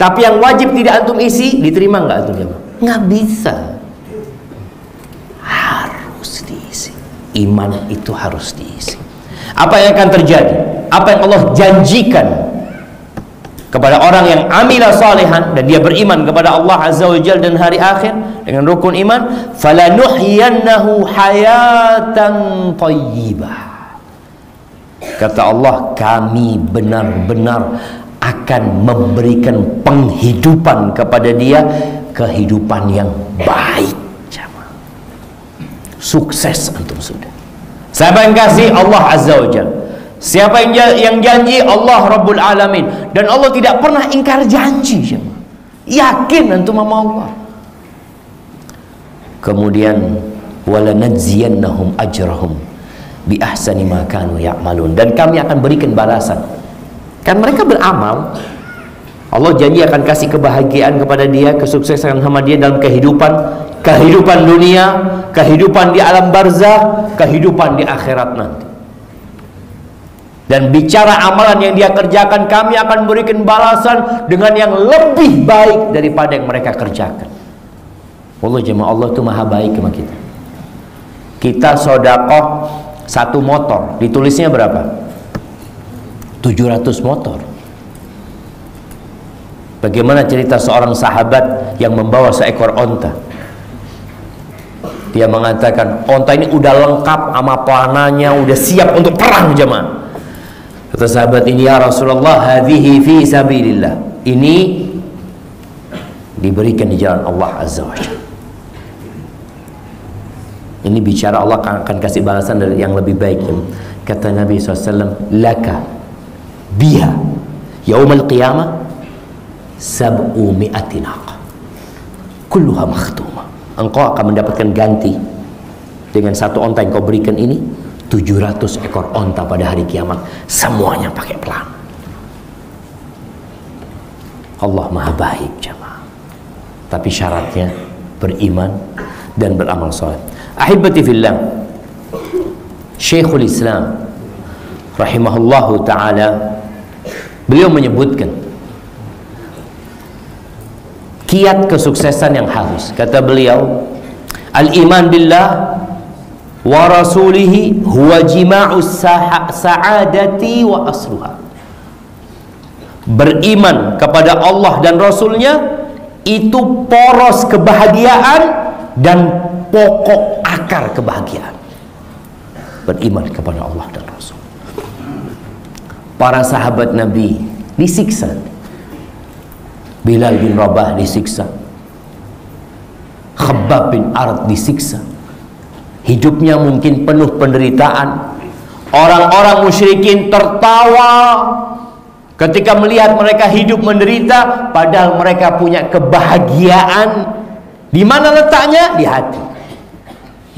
tapi yang wajib tidak antum isi, diterima nggak antum jamaah? Nggak bisa. Harus diisi. Iman itu harus diisi. Apa yang akan terjadi? Apa yang Allah janjikan kepada orang yang amila salihan dan dia beriman kepada Allah Azza wa Jalla dan hari akhir dengan rukun iman, falanuhyiyannahu hayatan thayyibah. Kata Allah, kami benar-benar akan memberikan penghidupan kepada dia, kehidupan yang baik. Sukses antum sudah. Siapa yang kasih? Allah Azza wa Jalla. Siapa yang janji? Allah Rabbul Alamin. Dan Allah tidak pernah ingkar janji. Yakin antum sama Allah. Kemudian walanajziyannahum ajrahum bi ahsani ma kanu ya'malun. Dan kami akan berikan balasan. Kan mereka beramal. Allah janji akan kasih kebahagiaan kepada dia, kesuksesan sama dia dalam kehidupan dunia, kehidupan di alam barzah, kehidupan di akhirat nanti. Dan bicara amalan yang dia kerjakan, kami akan berikan balasan dengan yang lebih baik daripada yang mereka kerjakan. Allah jemaah, Allah itu maha baik sama kita. Kita sodakoh 1 motor, ditulisnya berapa? 700 motor. Bagaimana cerita seorang sahabat yang membawa seekor onta? Dia mengatakan, onta ini udah lengkap sama panahnya, udah siap untuk perang jemaah. Kata sahabat ini, ya Rasulullah, hadhihi fi sabilillah. Ini diberikan di jalan Allah Azza wa Jalla. Ini bicara Allah akan kasih balasan dari yang lebih baik. Kata Nabi SAW, laka biha yaumal qiyamah 700 naqah kulluha makhtuma. Engkau akan mendapatkan ganti dengan 1 onta yang kau berikan ini, 700 ekor onta pada hari kiamat, semuanya pakai pelang. Allah maha baik jemaah, tapi syaratnya beriman dan beramal saleh. Ahibati fillah, Syekhul Islam rahimahullahu ta'ala, beliau menyebutkan kiat kesuksesan yang harus. Kata beliau, al-iman billah wa rasulihi huwa jima'us sa'adati wa asluha. Beriman kepada Allah dan Rasulnya itu poros kebahagiaan dan pokok akar kebahagiaan. Beriman kepada Allah dan Rasul. Para sahabat Nabi disiksa. Bilal bin Rabah disiksa, Khabbab bin Arad disiksa. Hidupnya mungkin penuh penderitaan. Orang-orang musyrikin tertawa ketika melihat mereka hidup menderita, padahal mereka punya kebahagiaan. Di mana letaknya? Di hati.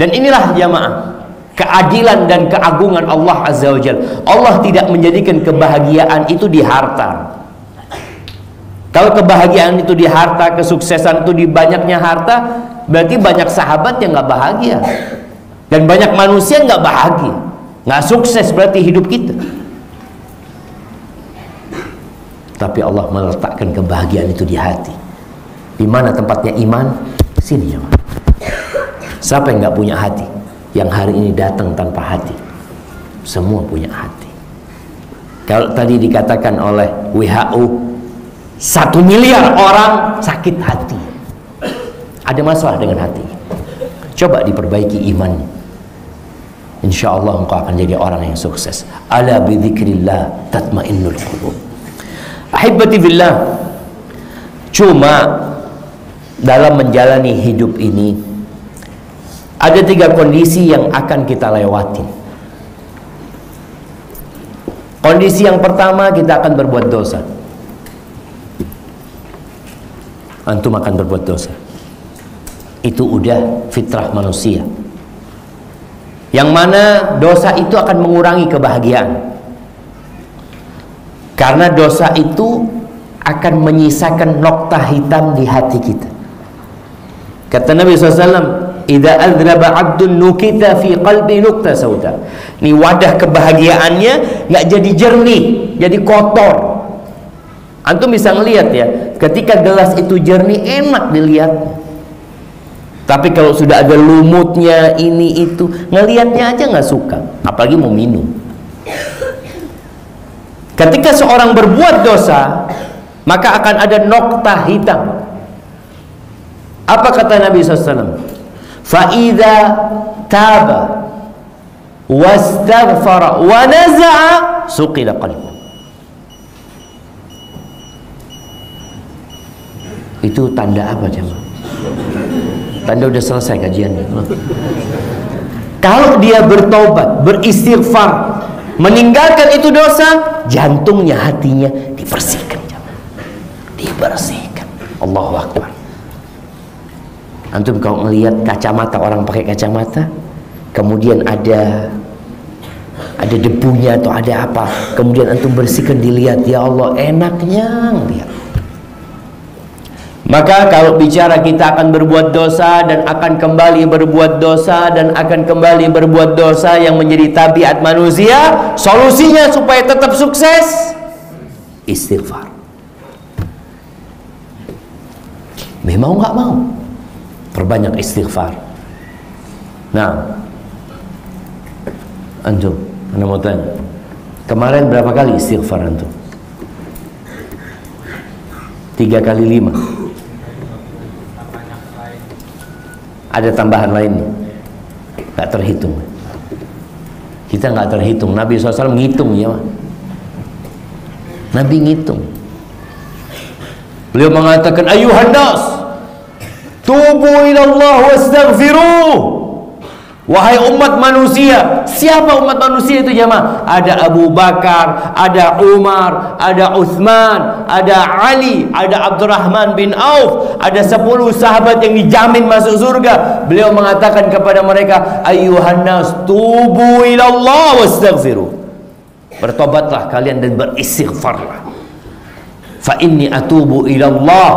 Dan inilah jamaah, keadilan dan keagungan Allah Azza wa Jalla. Allah tidak menjadikan kebahagiaan itu di harta. Kalau kebahagiaan itu di harta, kesuksesan itu di banyaknya harta, berarti banyak sahabat yang nggak bahagia, dan banyak manusia nggak bahagia, nggak sukses berarti hidup kita. Tapi Allah meletakkan kebahagiaan itu di hati. Di mana tempatnya iman? Sini ya. Siapa yang nggak punya hati? Yang hari ini datang tanpa hati. Semua punya hati. Kalau tadi dikatakan oleh WHO, 1 miliar orang sakit hati. Ada masalah dengan hati. Coba diperbaiki imannya. Insya Allah engkau akan jadi orang yang sukses. Ala bidzikrillah tatmainnul qulub. Ahibati billah, Cuma dalam menjalani hidup ini ada 3 kondisi yang akan kita lewati. Kondisi yang pertama, kita akan berbuat dosa. Antum akan berbuat dosa. Itu udah fitrah manusia. Yang mana dosa itu akan mengurangi kebahagiaan. Karena dosa itu akan menyisakan nokta hitam di hati kita. Kata Nabi SAW, "Idza adzraba 'abdun nukita fi qalbi nukta sauda." Ini wadah kebahagiaannya nggak jadi jernih, jadi kotor. Antum bisa ngelihat ya, ketika gelas itu jernih enak dilihat. Tapi kalau sudah ada lumutnya ini itu, ngelihatnya aja nggak suka, apalagi mau minum. Ketika seorang berbuat dosa, maka akan ada nokta hitam. Apa kata Nabi SAW? Fa'idha taba wastaghfara wa naza'a suqila qalbu. Itu tanda apa jemaah? Tanda udah selesai kajiannya. Kalau dia bertobat, beristighfar, meninggalkan itu dosa, jantungnya, hatinya dibersihkan jemaah. Dibersihkan. Allahu Akbar. Antum kalau melihat kacamata, orang pakai kacamata, kemudian ada debunya atau ada apa, kemudian antum bersihkan, dilihat, ya Allah enaknya ngelihat. Maka kalau bicara kita akan berbuat dosa dan akan kembali berbuat dosa dan akan kembali berbuat dosa yang menjadi tabiat manusia, solusinya supaya tetap sukses, istighfar. Memang nggak mau, perbanyak istighfar. Nah, antum, anda mau tanya, kemarin berapa kali istighfar antum? 3 kali 5. Ada tambahan lainnya, nggak terhitung. Kita nggak terhitung. Nabi SAW ngitung ya, Nabi ngitung. Beliau mengatakan, ayuhan nas, tubu ilallah wastaghfiruh. Wahai umat manusia. Siapa umat manusia itu jemaah? Ada Abu Bakar, ada Umar, ada Utsman, ada Ali, ada Abdurrahman bin Auf, ada 10 sahabat yang dijamin masuk surga. Beliau mengatakan kepada mereka, ayyuhan nas tubu ilallah wastaghfiruh. Bertobatlah kalian dan beristighfarlah. Fa inni atubu ilallah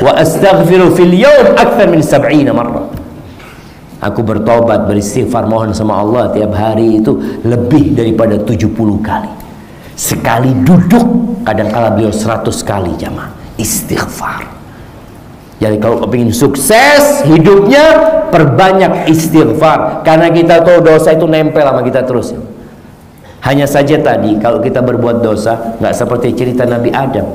wa astaghfiru fil yawm akthar min 70 marrah. Aku bertobat, beristighfar, mohon sama Allah tiap hari itu lebih daripada 70 kali. Sekali duduk, kadang-kala beliau 100 kali jamaah istighfar. Jadi kalau kepingin sukses hidupnya, perbanyak istighfar. Karena kita tahu dosa itu nempel sama kita terus. Hanya saja tadi, kalau kita berbuat dosa, nggak seperti cerita Nabi Adam.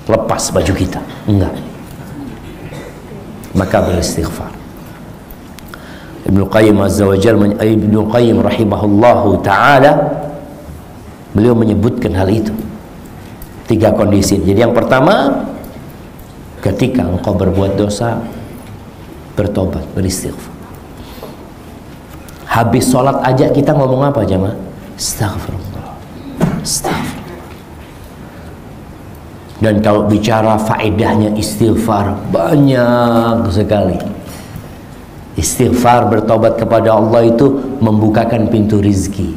Lepas baju kita, enggak. Maka beristighfar. Ibnu Qayyim Azza wa Jalla, Ibnu Qayyim rahimahullahu ta'ala, beliau menyebutkan hal itu 3 kondisi. Jadi yang pertama, ketika engkau berbuat dosa, bertobat, beristighfar. Habis sholat aja kita ngomong apa jemaah? Astaghfirullah, astaghfirullah. Dan kalau bicara faedahnya istighfar, banyak sekali. Istighfar, bertobat kepada Allah itu membukakan pintu rizki.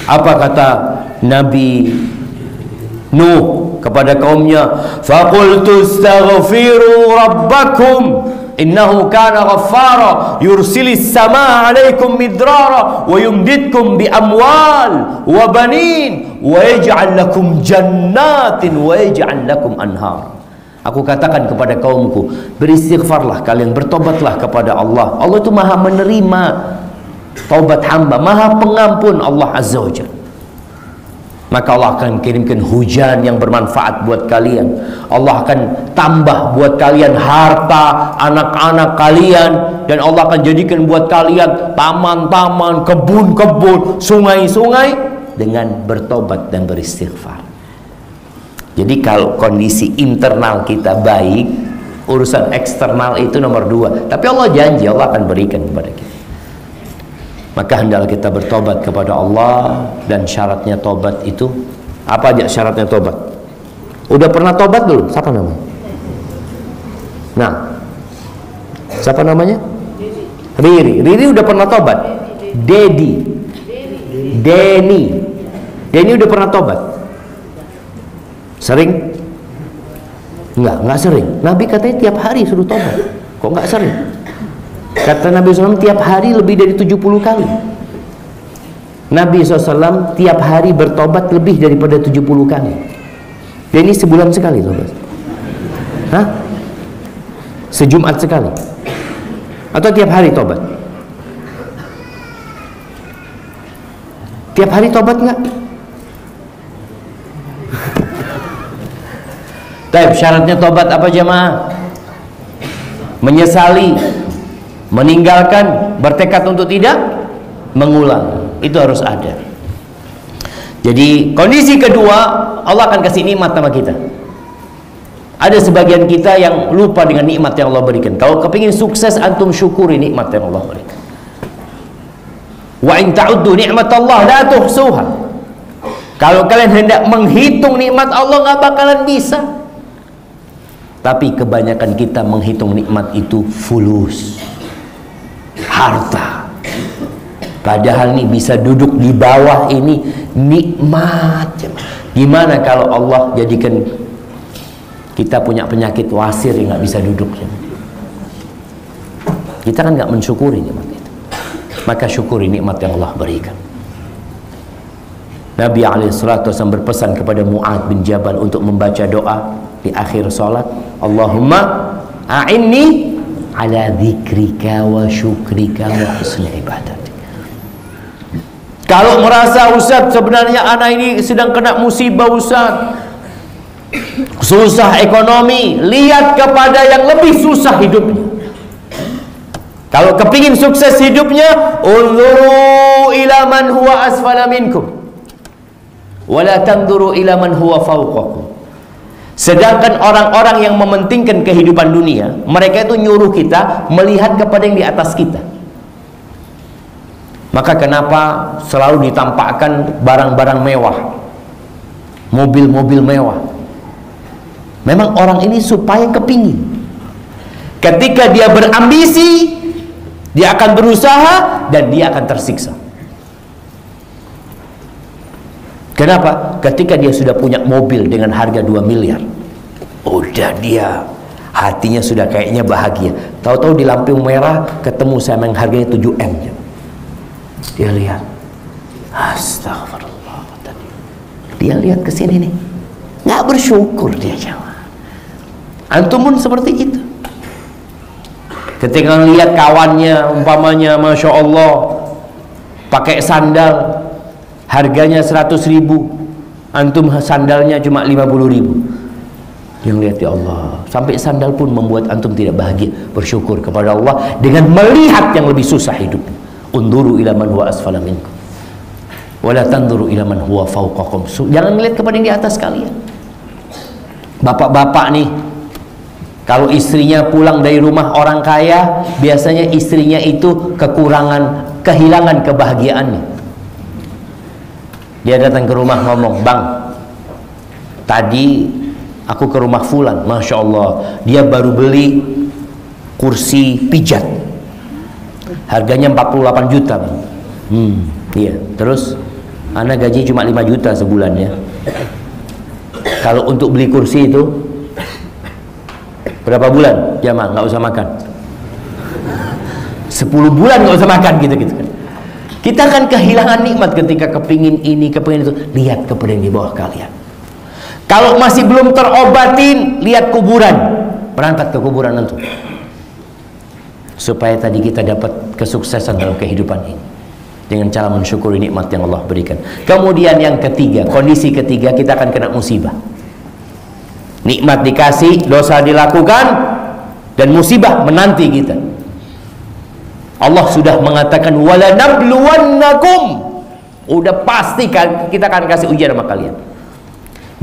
Apa kata Nabi Nuh kepada kaumnya? Faqultu astaghfiru rabbakum innahu kana ghaffara yursilis samaa 'alaikum midrara wa yumdidkum bi amwal wa banin wa yaj'al lakum jannatin wa yaj'al lakum anhar. Aku katakan kepada kaumku, beristighfarlah kalian, bertobatlah kepada Allah. Allah itu maha menerima taubat hamba, maha pengampun Allah Azza wa Jalla. Maka Allah akan kirimkan hujan yang bermanfaat buat kalian. Allah akan tambah buat kalian harta, anak-anak kalian. Dan Allah akan jadikan buat kalian taman-taman, kebun-kebun, sungai-sungai, dengan bertobat dan beristighfar. Jadi kalau kondisi internal kita baik, urusan eksternal itu nomor 2. Tapi Allah janji, Allah akan berikan kepada kita. Maka hendaklah kita bertobat kepada Allah. Dan syaratnya tobat itu apa aja syaratnya tobat? Udah pernah tobat belum? Siapa namanya? Nah, siapa namanya? Riri. Riri udah pernah tobat. Dedi. Denny udah pernah tobat. Sering? Enggak sering. Nabi katanya tiap hari suruh tobat. Kok enggak sering? Kata Nabi SAW tiap hari lebih dari 70 kali. Nabi SAW tiap hari bertobat lebih daripada 70 kali. Denny sebulan sekali tobat. Hah? Sejumat sekali? Atau tiap hari tobat? Tiap hari tobat nggak? Baik, syaratnya tobat apa jemaah? Menyesali, meninggalkan, bertekad untuk tidak mengulang. Itu harus ada. Jadi kondisi kedua, Allah akan kasih nikmat sama kita. Ada sebagian kita yang lupa dengan nikmat yang Allah berikan. Kalau kepingin sukses, antum syukuri nikmat yang Allah berikan. Wa in ta'uddu ni'matallah la tuhsuha. Kalau kalian hendak menghitung nikmat Allah, nggak bakalan bisa. Tapi kebanyakan kita menghitung nikmat itu fulus, harta. Padahal nih bisa duduk di bawah ini nikmat. Gimana kalau Allah jadikan kita punya penyakit wasir yang nggak bisa duduk? Kita kan nggak mensyukuri nikmat itu. Maka syukuri nikmat yang Allah berikan. Nabi SAW berpesan kepada Mu'adz bin Jabal untuk membaca doa di akhir salat, Allahumma a'inni ala dzikrika wa syukrika wa husni ibadatik. Kalau merasa Ustaz sebenarnya anak ini sedang kena musibah Ustaz, susah ekonomi, lihat kepada yang lebih susah hidupnya. Kalau kepingin sukses hidupnya, unzuru ila man huwa asfala minkum wala tanzuru ila man huwa fawqakum. Sedangkan orang-orang yang mementingkan kehidupan dunia, mereka itu nyuruh kita melihat kepada yang di atas kita. Maka kenapa selalu ditampakkan barang-barang mewah, mobil-mobil mewah? Memang orang ini supaya kepingin. Ketika dia berambisi, dia akan berusaha dan dia akan tersiksa. Kenapa? Ketika dia sudah punya mobil dengan harga 2 miliar, udah dia hatinya sudah kayaknya bahagia. Tahu-tahu di lampu merah ketemu sama yang harganya 7M. Dia lihat, astagfirullah. Dia lihat ke sini nih, nggak bersyukur dia jawab. Antum pun seperti itu. Ketika lihat kawannya, umpamanya, masya Allah, pakai sandal harganya 100.000, antum sandalnya cuma 50.000. Yang lihat, ya Allah, sampai sandal pun membuat antum tidak bahagia. Bersyukur kepada Allah dengan melihat yang lebih susah hidup. Unduru ila man huwa asfala minkum wala tanzuru ila man huwa fawqakum. Jangan melihat kepada yang di atas kalian. Bapak-bapak nih, kalau istrinya pulang dari rumah orang kaya, biasanya istrinya itu kehilangan kebahagiaannya. Dia datang ke rumah ngomong, bang, tadi aku ke rumah fulan, masya Allah, dia baru beli kursi pijat, harganya 48 juta. Iya, terus anak gaji cuma 5 juta sebulan ya. Kalau untuk beli kursi itu berapa bulan? Jamaah nggak usah makan. 10 bulan nggak usah makan gitu-gitu kan. Kita akan kehilangan nikmat ketika kepingin ini, kepingin itu. Lihat kepada yang di bawah kalian. Kalau masih belum terobatin, lihat kuburan. Berangkat ke kuburan nanti. Supaya tadi kita dapat kesuksesan dalam kehidupan ini. Dengan cara mensyukuri nikmat yang Allah berikan. Kemudian yang ketiga, kondisi ketiga, kita akan kena musibah. Nikmat dikasih, dosa dilakukan, dan musibah menanti kita. Allah sudah mengatakan wala nabluwannakum, udah pasti kita akan kasih ujian sama kalian.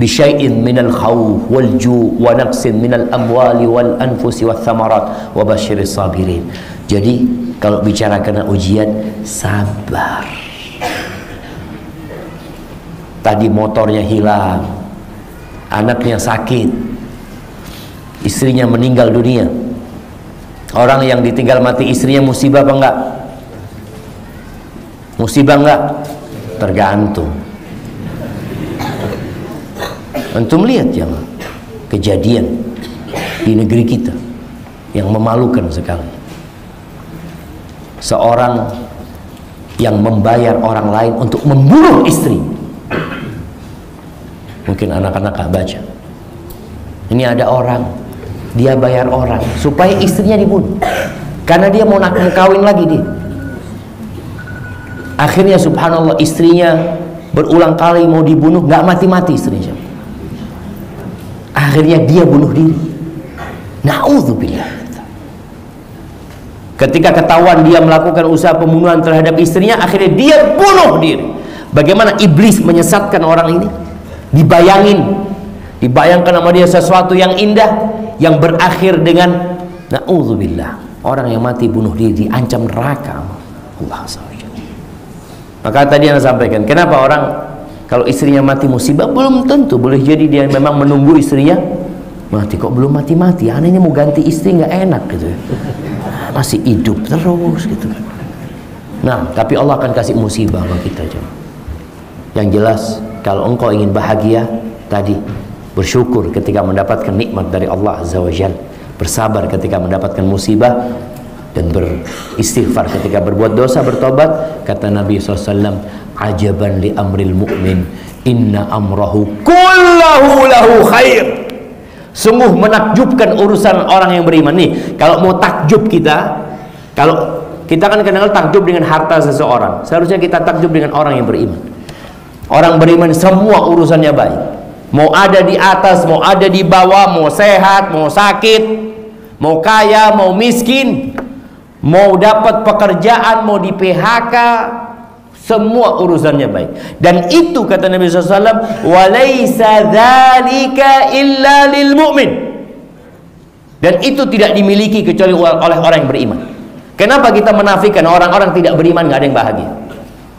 bisyai'in minal khawf wal ju' wa naqsin minal amwali wal anfusi wath thamarat wa basyiris sabirin. Jadi kalau bicara kena ujian, sabar. Tadi motornya hilang, anaknya sakit, istrinya meninggal dunia. Orang yang ditinggal mati istrinya musibah apa enggak? Musibah enggak? Tergantung. Antum lihat jangan kejadian di negeri kita yang memalukan sekali. Seorang yang membayar orang lain untuk membunuh istri. Mungkin anak-anak gak baca. Ini ada orang, dia bayar orang supaya istrinya dibunuh, karena dia mau kawin lagi dia. Akhirnya subhanallah istrinya berulang kali mau dibunuh, gak mati-mati istrinya. Akhirnya dia bunuh diri. Na'udzubillah. Ketika ketahuan dia melakukan usaha pembunuhan terhadap istrinya, akhirnya dia bunuh diri. Bagaimana iblis menyesatkan orang ini? Dibayangkan sama dia sesuatu yang indah yang berakhir dengan na'udzubillah. Orang yang mati bunuh diri diancam neraka Allah SWT. Maka tadi yang saya sampaikan, kenapa orang kalau istrinya mati musibah, belum tentu, boleh jadi dia memang menunggu istrinya mati. Kok belum mati-mati? Anehnya mau ganti istri nggak enak gitu ya. Masih hidup terus gitu kan. Nah, tapi Allah akan kasih musibah sama kita aja. Yang jelas, kalau engkau ingin bahagia, tadi bersyukur ketika mendapatkan nikmat dari Allah Azza wa Jalla, bersabar ketika mendapatkan musibah, dan beristighfar ketika berbuat dosa, bertobat. Kata Nabi SAW, ajaban li amril mu'min, inna amrahu kullahu lahu khair. Sungguh menakjubkan urusan orang yang beriman. Nih, kalau mau takjub kita, kalau kita kan kenal takjub dengan harta seseorang, seharusnya kita takjub dengan orang yang beriman. Orang beriman semua urusannya baik. Mau ada di atas, mau ada di bawah, mau sehat, mau sakit, mau kaya, mau miskin, mau dapat pekerjaan, mau di PHK, semua urusannya baik. Dan itu kata Nabi SAW, walaysa dzalika illa lil mu'min. Dan itu tidak dimiliki kecuali oleh orang yang beriman. Kenapa kita menafikan orang-orang tidak beriman nggak ada yang bahagia,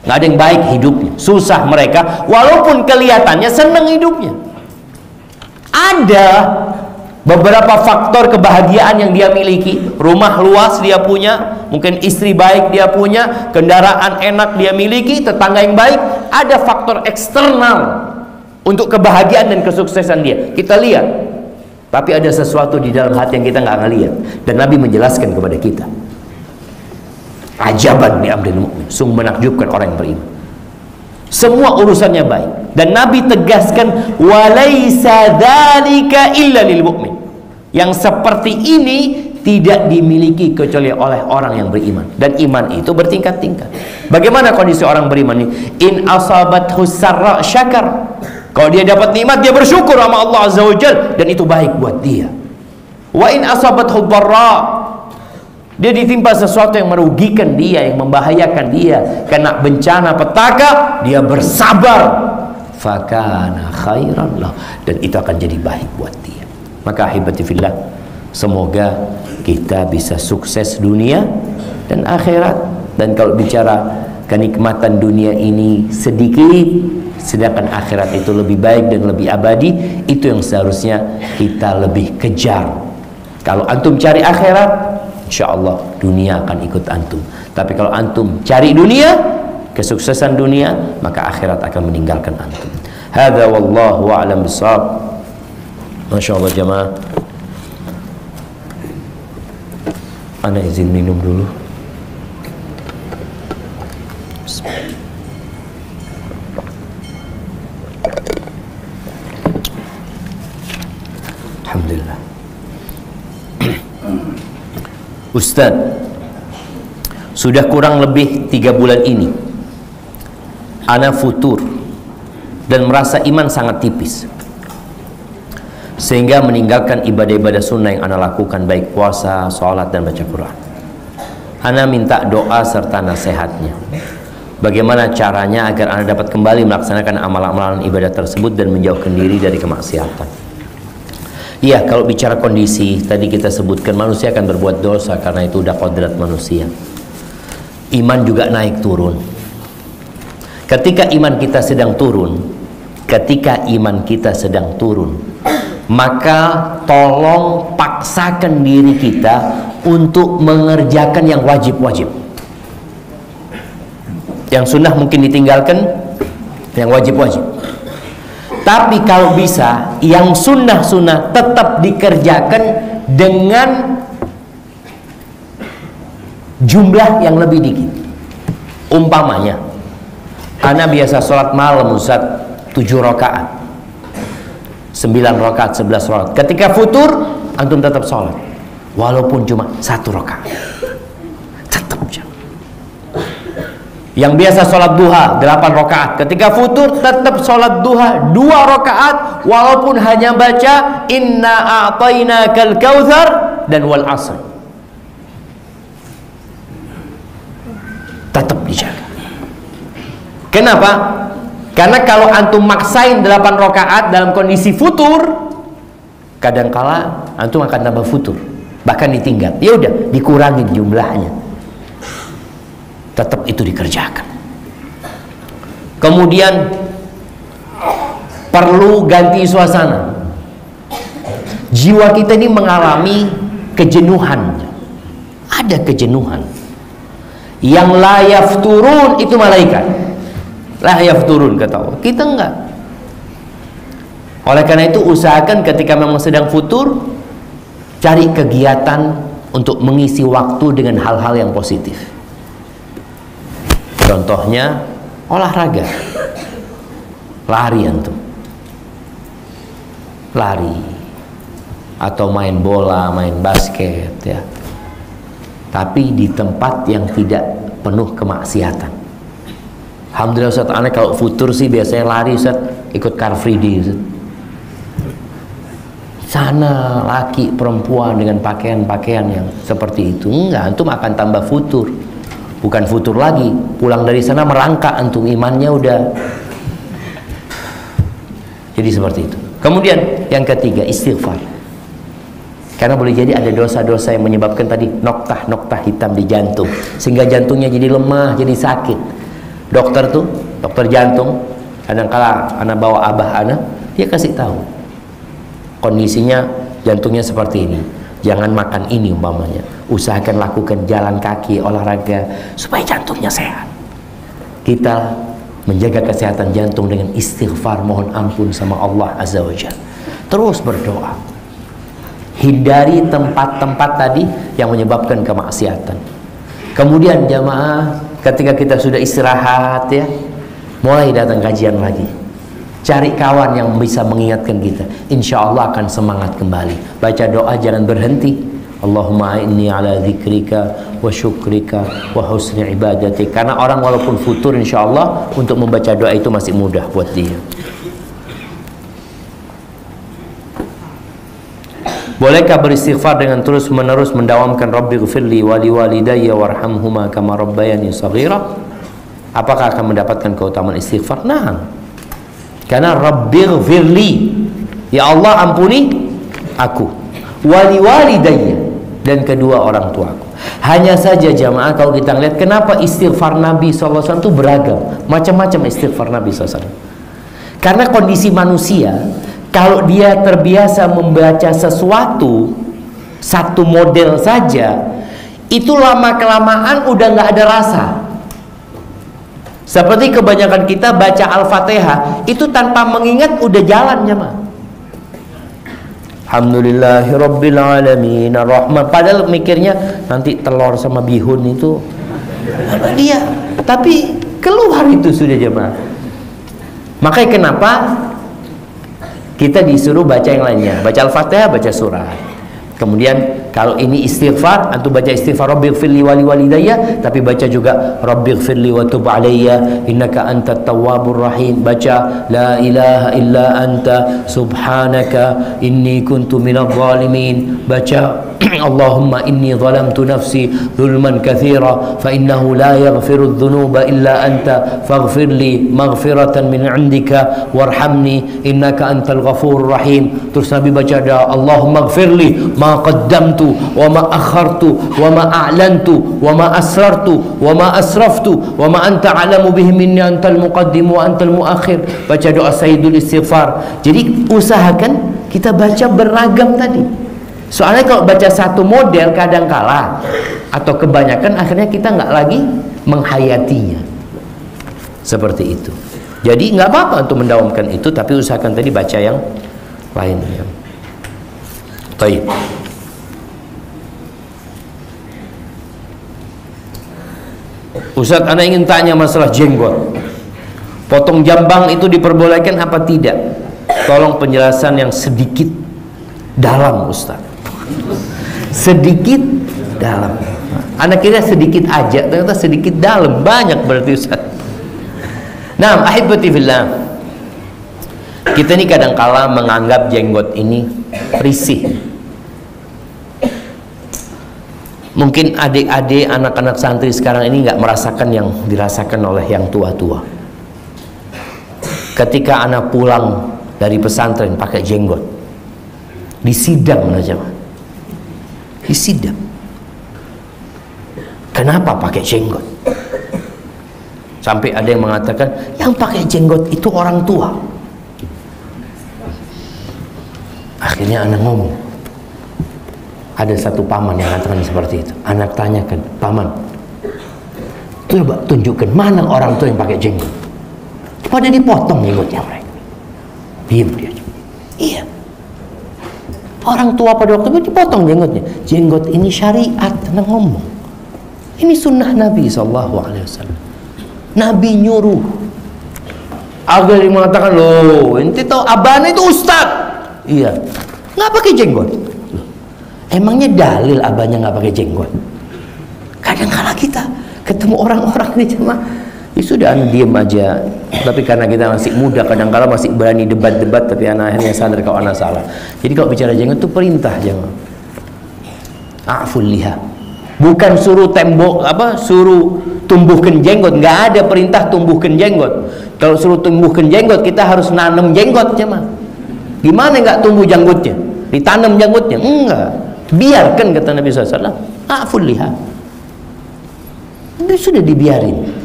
nggak ada yang baik hidupnya, susah mereka, walaupun kelihatannya senang hidupnya. Ada beberapa faktor kebahagiaan yang dia miliki. Rumah luas dia punya, mungkin istri baik dia punya, kendaraan enak dia miliki, tetangga yang baik. Ada faktor eksternal untuk kebahagiaan dan kesuksesan dia, kita lihat. Tapi ada sesuatu di dalam hati yang kita nggak ngelihat, dan Nabi menjelaskan kepada kita, ajaban li amril mu'min, sungguh menakjubkan orang yang beriman, semua urusannya baik. Dan Nabi tegaskan, walaisa dzalika illa lil mu'min. Yang seperti ini tidak dimiliki kecuali oleh orang yang beriman. Dan iman itu bertingkat-tingkat. Bagaimana kondisi orang beriman ini? In asabathu sarra syakar. Kalau dia dapat nikmat, dia bersyukur sama Allah Azza wa Jalla, dan itu baik buat dia. Wa in asabathu dharra, dia ditimpa sesuatu yang merugikan dia, yang membahayakan dia, kena bencana petaka, dia bersabar, fakana khairan lah, dan itu akan jadi baik buat dia. Maka ahibati fillah, semoga kita bisa sukses dunia dan akhirat. Dan kalau bicara kenikmatan dunia ini sedikit, sedangkan akhirat itu lebih baik dan lebih abadi, itu yang seharusnya kita lebih kejar. Kalau antum cari akhirat, insya Allah dunia akan ikut antum. Tapi kalau antum cari dunia, kesuksesan dunia, maka akhirat akan meninggalkan antum. Hadza wallahu a'lam bishawab. Masya Allah jamaah, ana izin minum dulu. Alhamdulillah. Ustaz, sudah kurang lebih 3 bulan ini ana futur dan merasa iman sangat tipis, sehingga meninggalkan ibadah-ibadah sunnah yang ana lakukan, baik puasa, sholat, dan baca Quran. Ana minta doa serta nasihatnya. Bagaimana caranya agar Anda dapat kembali melaksanakan amalan-amalan ibadah tersebut dan menjauhkan diri dari kemaksiatan? Iya, kalau bicara kondisi, tadi kita sebutkan manusia akan berbuat dosa karena itu udah kodrat manusia. Iman juga naik turun. Ketika iman kita sedang turun, maka tolong paksakan diri kita untuk mengerjakan yang wajib-wajib. Yang sunnah mungkin ditinggalkan, yang wajib-wajib. Tapi kalau bisa, yang sunnah-sunnah tetap dikerjakan dengan jumlah yang lebih dikit. Umpamanya, ana biasa sholat malam Ustaz 7 rakaat, 9 rakaat, 11 rakaat. Ketika futur, antum tetap sholat walaupun cuma 1 rakaat. Tetap jangan. Yang biasa sholat duha 8 rakaat, ketika futur tetap sholat duha 2 rakaat walaupun hanya baca inna a'tainakal kautsar dan wal asr. Tetap dijaga. Kenapa? Karena kalau antum maksain 8 rakaat dalam kondisi futur, kadangkala antum akan tambah futur, bahkan ditinggal. Ya udah, dikurangin jumlahnya. Tetap itu dikerjakan. Kemudian perlu ganti suasana. Jiwa kita ini mengalami kejenuhan. Ada kejenuhan. Yang la yafturun itu malaikat. La yafturun kata Allah. Kita enggak. Oleh karena itu usahakan ketika memang sedang futur, cari kegiatan untuk mengisi waktu dengan hal-hal yang positif. Contohnya olahraga, lari antum, lari atau main bola, main basket ya. Tapi di tempat yang tidak penuh kemaksiatan. Alhamdulillah Ustaz, aneh kalau futur sih biasanya lari Ustaz, ikut Car Free Day Ustaz. Sana laki perempuan dengan pakaian-pakaian yang seperti itu, enggak, antum akan tambah futur. Bukan futur lagi, pulang dari sana merangkak antum, imannya udah. Jadi seperti itu. Kemudian yang ketiga, istighfar. Karena boleh jadi ada dosa-dosa yang menyebabkan tadi noktah-noktah hitam di jantung, sehingga jantungnya jadi lemah, jadi sakit. Dokter jantung, kadang-kala anak bawa abah anak, dia kasih tahu kondisinya jantungnya seperti ini. Jangan makan ini umpamanya. Usahakan lakukan jalan kaki, olahraga supaya jantungnya sehat. Kita menjaga kesehatan jantung dengan istighfar, mohon ampun sama Allah Azza wa Jalla. Terus berdoa. Hindari tempat-tempat tadi yang menyebabkan kemaksiatan. Kemudian jamaah, ketika kita sudah istirahat ya, mulai datang kajian lagi. Cari kawan yang bisa mengingatkan kita. Insya Allah akan semangat kembali. Baca doa jangan berhenti. Allahumma inni ala dzikrika wa syukrika wa husni ibadatik. Karena orang walaupun futur insya Allah untuk membaca doa itu masih mudah buat dia. Bolehkah beristighfar dengan terus menerus mendawamkan Rabbighfirli wa liwalidayya warhamhuma kama rabbayani shaghira? Apakah akan mendapatkan keutamaan istighfar? Nah, karena Rabbighfirli, ya Allah ampuni aku, wali walidayya, dan kedua orang tuaku. Hanya saja jamaah kalau kita lihat kenapa istighfar Nabi SAW itu beragam, macam-macam istighfar Nabi SAW. Karena kondisi manusia, kalau dia terbiasa membaca sesuatu satu model saja, itu lama kelamaan udah nggak ada rasa. Seperti kebanyakan kita baca Al-Fatihah itu tanpa mengingat udah jalan jemaah. Alhamdulillahirabbil alamin arrahman, padahal mikirnya nanti telur sama bihun itu dia, tapi keluar itu sudah jemaah. Makanya kenapa kita disuruh baca yang lainnya, baca Al-Fatihah, baca surah. Kemudian Kalau ini istighfar, antum baca istighfar Rabbighfirli wa liwalidayya, tapi baca juga Rabbighfirli wa tub alayya innaka antat tawwabur rahim. Baca la ilaha illa anta subhanaka inni kuntu minadh dhalimin. Baca Allahumma inni zalamtu nafsi zulman katsira fa innahu la yaghfiru dzunuba illa anta faghfirli maghfiratan min 'indika warhamni innaka antal ghafurur rahim. Terus Nabi baca doa Allahumma ighfirli ma qaddamtu wa ma akhartu wa ma a'lantu wa ma asrartu wa ma asraftu wa ma anta a'lamu bihi minni antal muqaddim wa antal muakhir. Baca doa Sayyidul Istighfar. Jadi usahakan kita baca beragam tadi. Soalnya kalau baca satu model kadang kalah atau kebanyakan akhirnya kita nggak lagi menghayatinya. Seperti itu. Jadi nggak apa-apa untuk mendawamkan itu, tapi usahakan tadi baca yang lainnya. Baik. Ustaz, ana ingin tanya masalah jenggot. Potong jambang itu diperbolehkan apa tidak? Tolong penjelasan yang sedikit dalam, Ustaz. Sedikit dalam. Anak kira sedikit aja, ternyata sedikit dalam, banyak berarti, Ustaz. Nah, ahibati fillah, kita ini kadangkala menganggap jenggot ini risih. Mungkin adik-adik, anak-anak santri sekarang ini nggak merasakan yang dirasakan oleh yang tua-tua. Ketika anak pulang dari pesantren pakai jenggot, disidang aja, disidang. Kenapa pakai jenggot? Sampai ada yang mengatakan yang pakai jenggot itu orang tua. Akhirnya anak ngomong, ada satu paman yang mengatakan seperti itu. Anak tanyakan, paman, coba tunjukkan mana orang tua yang pakai jenggot. Pada dipotong jenggotnya mereka. Diam dia. Iya. Orang tua pada waktu itu dipotong jenggotnya. Jenggot ini syariat, tenang ngomong. Ini sunnah Nabi SAW. Nabi nyuruh. Agar dia mengatakan, loh, ente tahu abana itu ustad. Iya. Nggak pakai jenggot. Loh, emangnya dalil abahnya nggak pakai jenggot? Kadang-kala kita ketemu orang-orang ini cuma, ya sudah, anda diam aja. Tapi karena kita masih muda, kadang-kala masih berani debat-debat, tapi anak akhirnya sadar kalau anak salah. Jadi kalau bicara jenggot itu perintah, jangan. A'ful liha. Bukan suruh tembok suruh tumbuhkan jenggot. Nggak ada perintah tumbuhkan jenggot. Kalau suruh tumbuhkan jenggot, kita harus nanam jenggot, cuma. Gimana nggak tumbuh janggutnya? Ditanam janggutnya? Enggak. Biarkan, kata Nabi SAW. A'ful liha. Itu sudah dibiarin.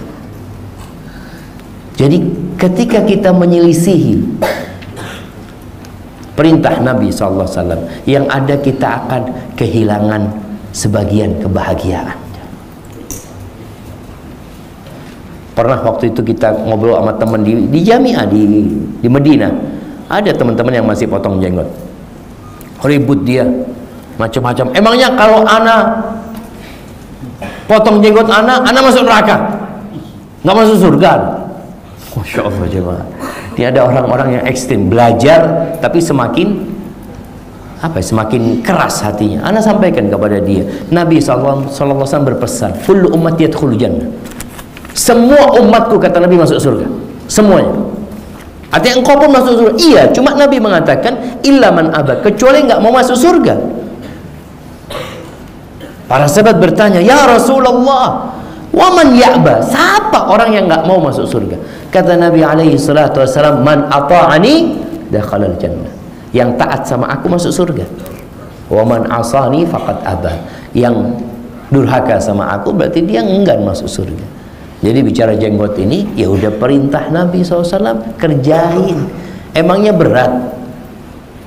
Jadi ketika kita menyelisihi perintah Nabi SAW, yang ada kita akan kehilangan sebagian kebahagiaan. Pernah waktu itu kita ngobrol sama teman di Jami'ah di Medina. Ada teman-teman yang masih potong jenggot. Ribut dia macam-macam. Emangnya kalau ana potong jenggot ana masuk neraka? Nggak masuk surga? Masya Allah jemaah. Ini ada orang-orang yang ekstrim, belajar tapi semakin semakin keras hatinya. Ana sampaikan kepada dia, Nabi SAW berpesan, kullu ummati yadkhulul jannah. Semua umatku, kata Nabi, masuk surga. Semuanya. Artinya engkau pun masuk surga. Iya, cuma Nabi mengatakan illa man aba, kecuali nggak mau masuk surga. Para sahabat bertanya, ya Rasulullah, wa man ya'ba, siapa orang yang nggak mau masuk surga? Kata Nabi alaihi salatu wasallam, man ata'ani dakhalal jannah. Yang taat sama aku masuk surga. Wa man asani faqad aba. Yang durhaka sama aku berarti dia enggan masuk surga. Jadi bicara jenggot ini, ya udah perintah Nabi SAW, kerjain. Emangnya berat?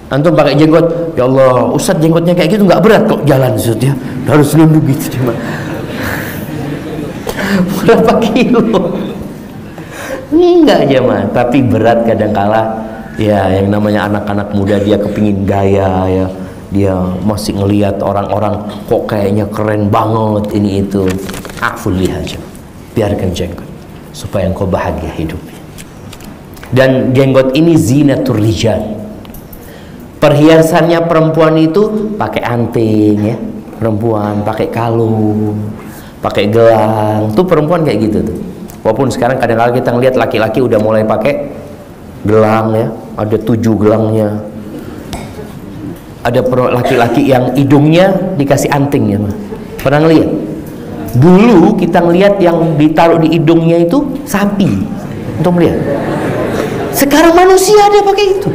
Antum pakai jenggot, ya Allah, Ustaz jenggotnya kayak gitu nggak berat kok jalan, Ustaz ya. Harus nunduk gitu cuma. Berapa kilo? Enggak jemaah, tapi berat kadangkala. Ya, yang namanya anak-anak muda, dia kepingin gaya ya. Dia masih ngelihat orang-orang kok kayaknya keren banget ini itu. Aful liha, biarkan jenggot supaya engkau bahagia hidupnya. Dan jenggot ini zinatur rijal. Perhiasannya perempuan itu pakai anting ya, perempuan pakai kalung, pakai gelang. Tuh perempuan kayak gitu tuh. Walaupun sekarang kadang-kadang kita ngelihat laki-laki udah mulai pakai gelang ya, ada 7 gelangnya. Ada laki-laki yang hidungnya dikasih anting ya, pernah ngelihat? Dulu kita ngelihat yang ditaruh di hidungnya itu sapi untuk melihat. Sekarang manusia ada pakai itu.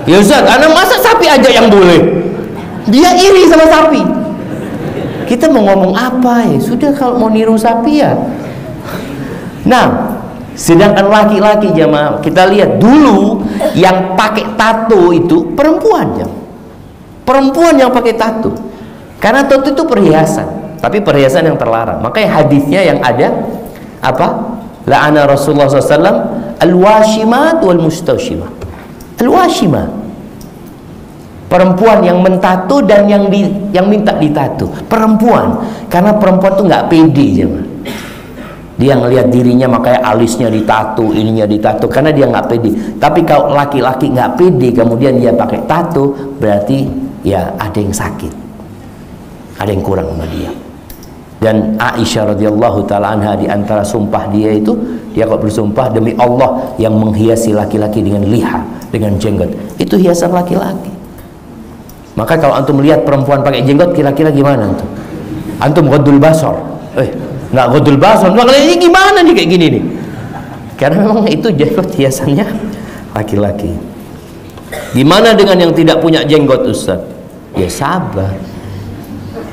Ya Ustaz, anak masa sapi aja yang boleh? Dia iri sama sapi. Kita mau ngomong apa ya? Sudah, kalau mau niru sapi ya. Nah, sedangkan laki-laki jamaah, kita lihat dulu yang pakai tato itu perempuan jamaah. Perempuan yang pakai tato. Karena tato itu perhiasan, tapi perhiasan yang terlarang. Makanya hadisnya yang ada apa? La'ana Rasulullah SAW al-washimat wal mustawshimah. Al-washimah, perempuan yang mentato dan yang minta ditato. Perempuan, karena perempuan tuh nggak pede jemaah. Dia ngelihat dirinya makanya alisnya ditato, ininya ditato, karena dia nggak pede. Tapi kalau laki-laki nggak pede kemudian dia pakai tato, berarti ya ada yang sakit, ada yang kurang sama dia. Dan Aisyah radhiyallahu taala anha, di antara sumpah dia itu, dia kalau bersumpah demi Allah yang menghiasi laki-laki dengan liha, dengan jenggot, itu hiasan laki-laki. Maka kalau antum melihat perempuan pakai jenggot, kira-kira gimana antum? Antum ghaddul basar? Nggak ghaddul basar, ini gimana nih kayak gini nih? Karena memang itu jenggot hiasannya laki-laki. Gimana dengan yang tidak punya jenggot, Ustaz? Ya sabar,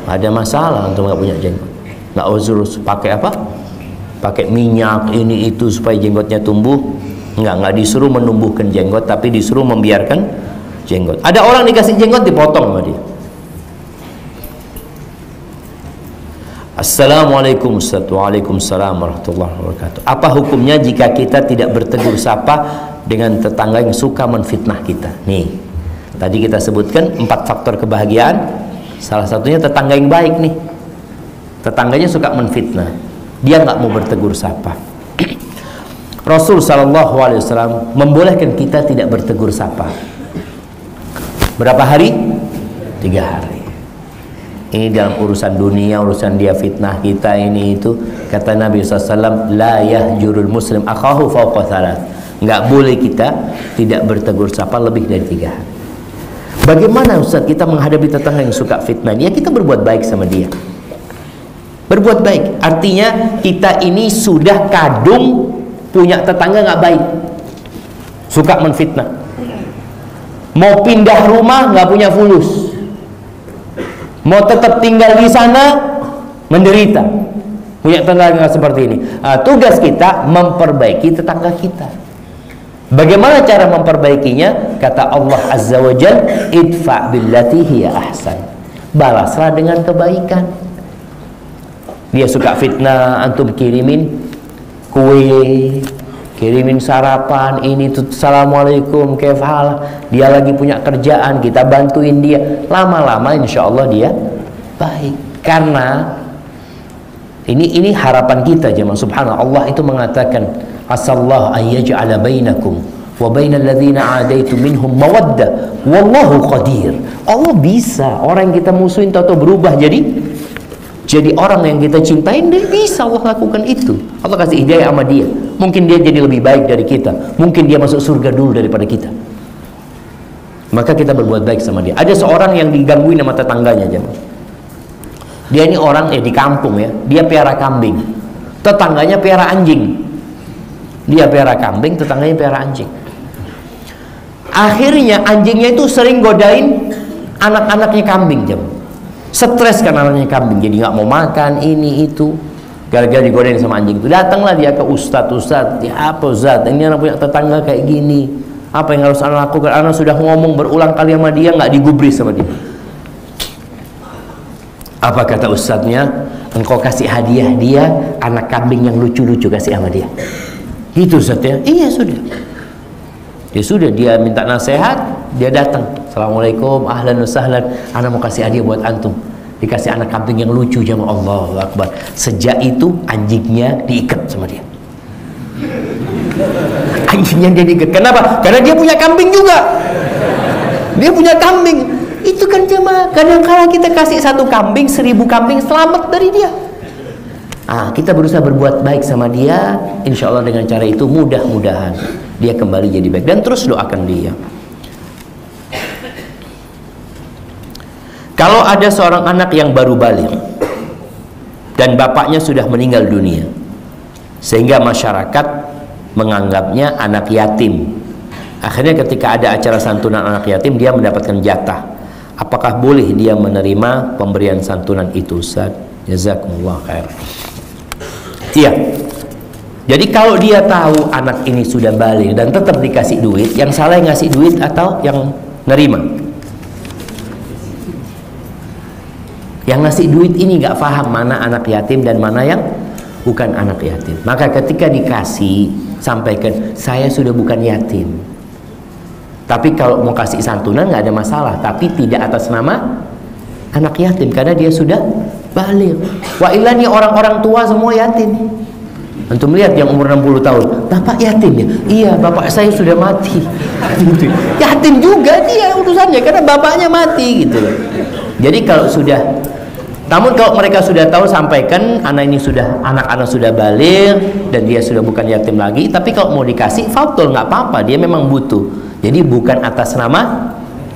ada masalah antum nggak punya jenggot. Nggak uzur pakai apa? Pakai minyak ini itu supaya jenggotnya tumbuh. Nggak disuruh menumbuhkan jenggot, tapi disuruh membiarkan jenggot. Ada orang dikasih jenggot dipotong sama dia. Assalamualaikum Ustaz. Waalaikumsalam warahmatullahi wabarakatuh. Apa hukumnya jika kita tidak bertegur sapa dengan tetangga yang suka menfitnah kita? Nih, tadi kita sebutkan 4 faktor kebahagiaan. Salah satunya tetangga yang baik nih. Tetangganya suka menfitnah, dia nggak mau bertegur sapa. Rasul sallallahu alaihi wasallam membolehkan kita tidak bertegur sapa. Berapa hari? 3 hari. Ini dalam urusan dunia, urusan dia fitnah kita ini itu. Kata Nabi SAW, la yahjurul muslim akhahu fawqa thalath. Nggak boleh kita tidak bertegur sapa lebih dari 3 hari. Bagaimana Ustaz kita menghadapi tetangga yang suka fitnah? Ya kita berbuat baik sama dia. Berbuat baik, artinya kita ini sudah kadung punya tetangga nggak baik, suka menfitnah. Mau pindah rumah nggak punya fulus, mau tetap tinggal di sana menderita, punya tetangga seperti ini. Tugas kita memperbaiki tetangga kita. Bagaimana cara memperbaikinya? Kata Allah Azza wa Jalla, idfa billati hiya ahsan. Balaslah dengan kebaikan. Dia suka fitnah, antum kirimin kue, kirimin sarapan, ini tuh assalamualaikum kefal. Dia lagi punya kerjaan, kita bantuin dia. Lama-lama insya Allah dia baik. Karena ini harapan kita jemaah. Subhanallah, Allah itu mengatakan asallahu an yaj'ala bainakum wa bainal ladzina adaitu minhum mawaddah wallahu qadir. Allah bisa, orang yang kita musuhin tahu berubah jadi orang yang kita cintain, dia bisa Allah lakukan itu. Allah kasih hidayah sama dia. Mungkin dia jadi lebih baik dari kita. Mungkin dia masuk surga dulu daripada kita. Maka kita berbuat baik sama dia. Ada seorang yang digangguin sama tetangganya. Dia ini orang di kampung ya. Dia piara kambing. Tetangganya piara anjing. Dia piara kambing, tetangganya piara anjing. Akhirnya anjingnya itu sering godain anak-anaknya kambing jemaah. Stres kan anaknya kambing, jadi nggak mau makan ini itu, gara-gara digodain sama anjing itu. Datanglah dia ke Ustadz, ya apa Ustadz, ini anak punya tetangga kayak gini, apa yang harus anak lakukan? Anak sudah ngomong berulang kali sama dia, nggak digubris sama dia. Apa kata Ustadznya? Engkau kasih hadiah dia anak kambing yang lucu-lucu, kasih sama dia. Gitu Ustadz ya? Iya sudah. Ya sudah, dia minta nasihat, dia datang. Assalamualaikum, ahlan wa sahlan. Anak mau kasih hadiah buat antum. Dikasih anak kambing yang lucu, jamaah. Allahu Akbar. Sejak itu anjingnya diikat sama dia. Anjingnya dia diikat. Kenapa? Karena dia punya kambing juga. Dia punya kambing. Itu kan jemaah, kadang-kala kita kasih 1 kambing, 1000 kambing, selamat dari dia. Kita berusaha berbuat baik sama dia, insya Allah dengan cara itu mudah-mudahan dia kembali jadi baik. Dan terus doakan dia. Kalau ada seorang anak yang baru balik dan bapaknya sudah meninggal dunia, sehingga masyarakat menganggapnya anak yatim, akhirnya ketika ada acara santunan anak yatim, dia mendapatkan jatah. Apakah boleh dia menerima pemberian santunan itu, Ustaz? Jazakumullah khair. Iya. Jadi kalau dia tahu anak ini sudah balik dan tetap dikasih duit, yang salah yang ngasih duit atau yang nerima? Yang ngasih duit ini nggak paham mana anak yatim dan mana yang bukan anak yatim. Maka ketika dikasih, sampaikan, saya sudah bukan yatim. Tapi kalau mau kasih santunan nggak ada masalah, tapi tidak atas nama anak yatim karena dia sudah balik. Wa illa nih orang-orang tua semua yatim. Antum lihat yang umur 60 tahun, bapak yatim ya? Iya, bapak saya sudah mati. Yatim juga dia urusannya karena bapaknya mati gitu loh. Jadi kalau sudah, namun kalau mereka sudah tahu, sampaikan anak-anak sudah balik dan dia sudah bukan yatim lagi. Tapi kalau mau dikasih, fadl, nggak apa-apa, dia memang butuh. Jadi bukan atas nama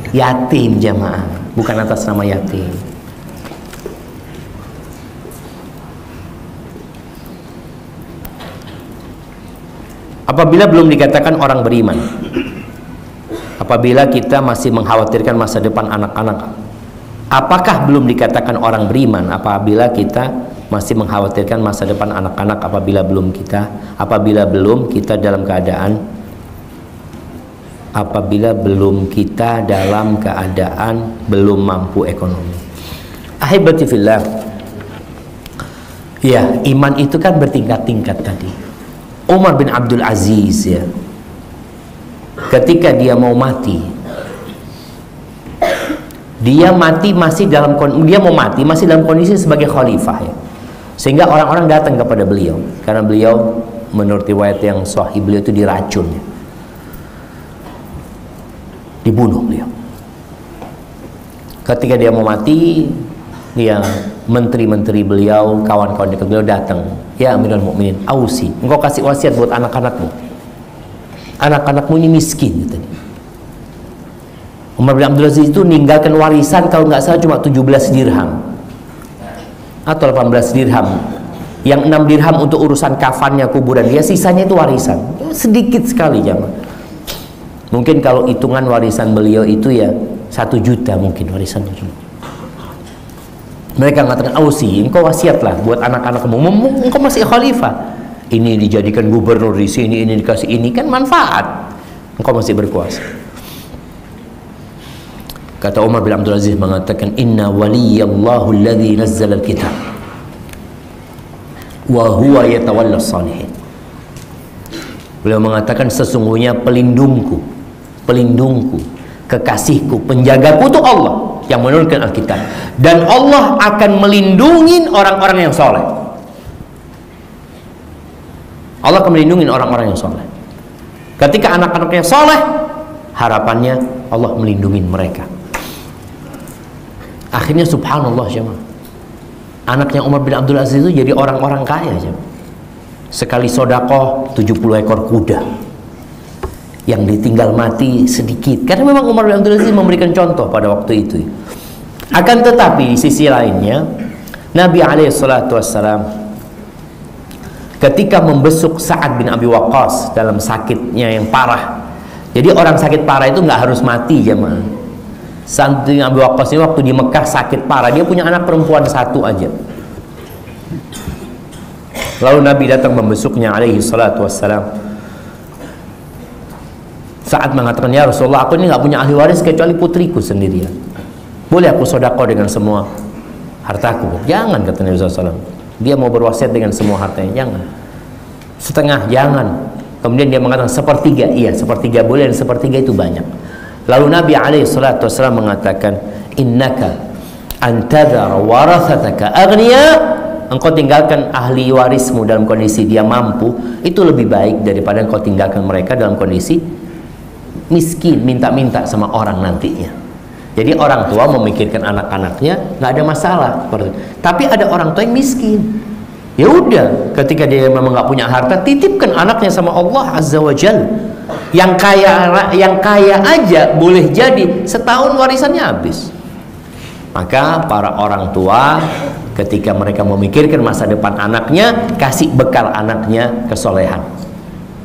yatim jamaah, bukan atas nama yatim. Apabila belum dikatakan orang beriman, apabila kita masih mengkhawatirkan masa depan anak-anak, apakah belum dikatakan orang beriman apabila kita masih mengkhawatirkan masa depan anak-anak, apabila belum kita dalam keadaan belum mampu ekonomi. Ahibati fillah. Ya, iman itu kan bertingkat-tingkat tadi. Umar bin Abdul Aziz ya, ketika dia mau mati, dia mau mati masih dalam kondisi sebagai khalifah ya. Sehingga orang-orang datang kepada beliau karena beliau menurut riwayat yang sahih beliau itu diracun ya. Dibunuh beliau. Ketika dia mau mati, dia menteri-menteri beliau, kawan-kawan dekat beliau datang. Ya Amirul Mukminin, ausi, engkau kasih wasiat buat anak-anakmu. Anak-anakmu ini miskin gitu. Umar bin Abdul Aziz itu meninggalkan warisan kalau nggak salah cuma 17 dirham atau 18 dirham. Yang 6 dirham untuk urusan kafannya, kuburan dia, sisanya itu warisan. Sedikit sekali jamaah. Mungkin kalau hitungan warisan beliau itu ya 1 juta mungkin warisannya cuma. Mereka mengatakan, ausi, engkau wasiatlah buat anak-anakmu, engkau masih khalifah, ini dijadikan gubernur di sini, ini dikasih ini, kan manfaat, engkau masih berkuasa. Kata Umar bin Abdul Aziz mengatakan, inna waliyallahu alladhi nazzala al-kitab wa huwa yatawalla salihin. Beliau mengatakan, sesungguhnya pelindungku, kekasihku, penjagaku itu Allah yang menurunkan Alkitab, dan Allah akan melindungi orang-orang yang soleh. Allah akan melindungi orang-orang yang soleh. Ketika anak-anaknya soleh, harapannya Allah melindungi mereka. Akhirnya subhanallah jemaah, anaknya Umar bin Abdul Aziz itu jadi orang-orang kaya jemaah. Sekali sodakoh 70 ekor kuda yang ditinggal mati sedikit, karena memang Umar bin Abdul Aziz memberikan contoh pada waktu itu. Akan tetapi di sisi lainnya, Nabi SAW ketika membesuk Sa'ad bin Abi Waqqas dalam sakitnya yang parah. Jadi orang sakit parah itu nggak harus mati jemaah. Sa'ad bin Abi Waqqas ini waktu di Mekah sakit parah, dia punya anak perempuan 1 aja. Lalu Nabi datang membesuknya SAW. Saat mengatakan, ya Rasulullah, aku ini nggak punya ahli waris kecuali putriku sendirian. Boleh aku sedekah dengan semua hartaku? Jangan, kata Nabi SAW. Dia mau berwasiat dengan semua hartanya, jangan. Setengah, jangan. Kemudian dia mengatakan sepertiga, iya sepertiga boleh, dan sepertiga itu banyak. Lalu Nabi SAW mengatakan, innaka antadhara warathataka aghniya, engkau tinggalkan ahli warismu dalam kondisi dia mampu, itu lebih baik daripada engkau tinggalkan mereka dalam kondisi miskin, minta-minta sama orang nantinya. Jadi orang tua memikirkan anak-anaknya nggak ada masalah. Tapi ada orang tua yang miskin. Ya udah, ketika dia memang nggak punya harta, titipkan anaknya sama Allah Azza wa Jalla. Yang kaya aja boleh jadi setahun warisannya habis. Maka para orang tua ketika mereka memikirkan masa depan anaknya, kasih bekal anaknya kesolehan.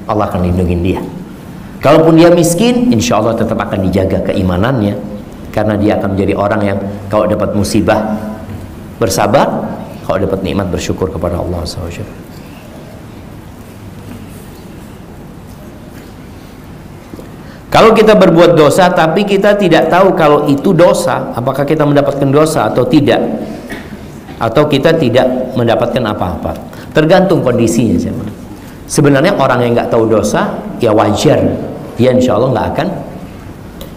Allah akan lindungi dia. Kalaupun dia miskin, insya Allah tetap akan dijaga keimanannya. Karena dia akan menjadi orang yang kalau dapat musibah bersabar, kalau dapat nikmat bersyukur kepada Allah SWT. Kalau kita berbuat dosa tapi kita tidak tahu kalau itu dosa, apakah kita mendapatkan dosa atau tidak, atau kita tidak mendapatkan apa-apa, tergantung kondisinya. Sebenarnya orang yang nggak tahu dosa, ya wajar, dia insya Allah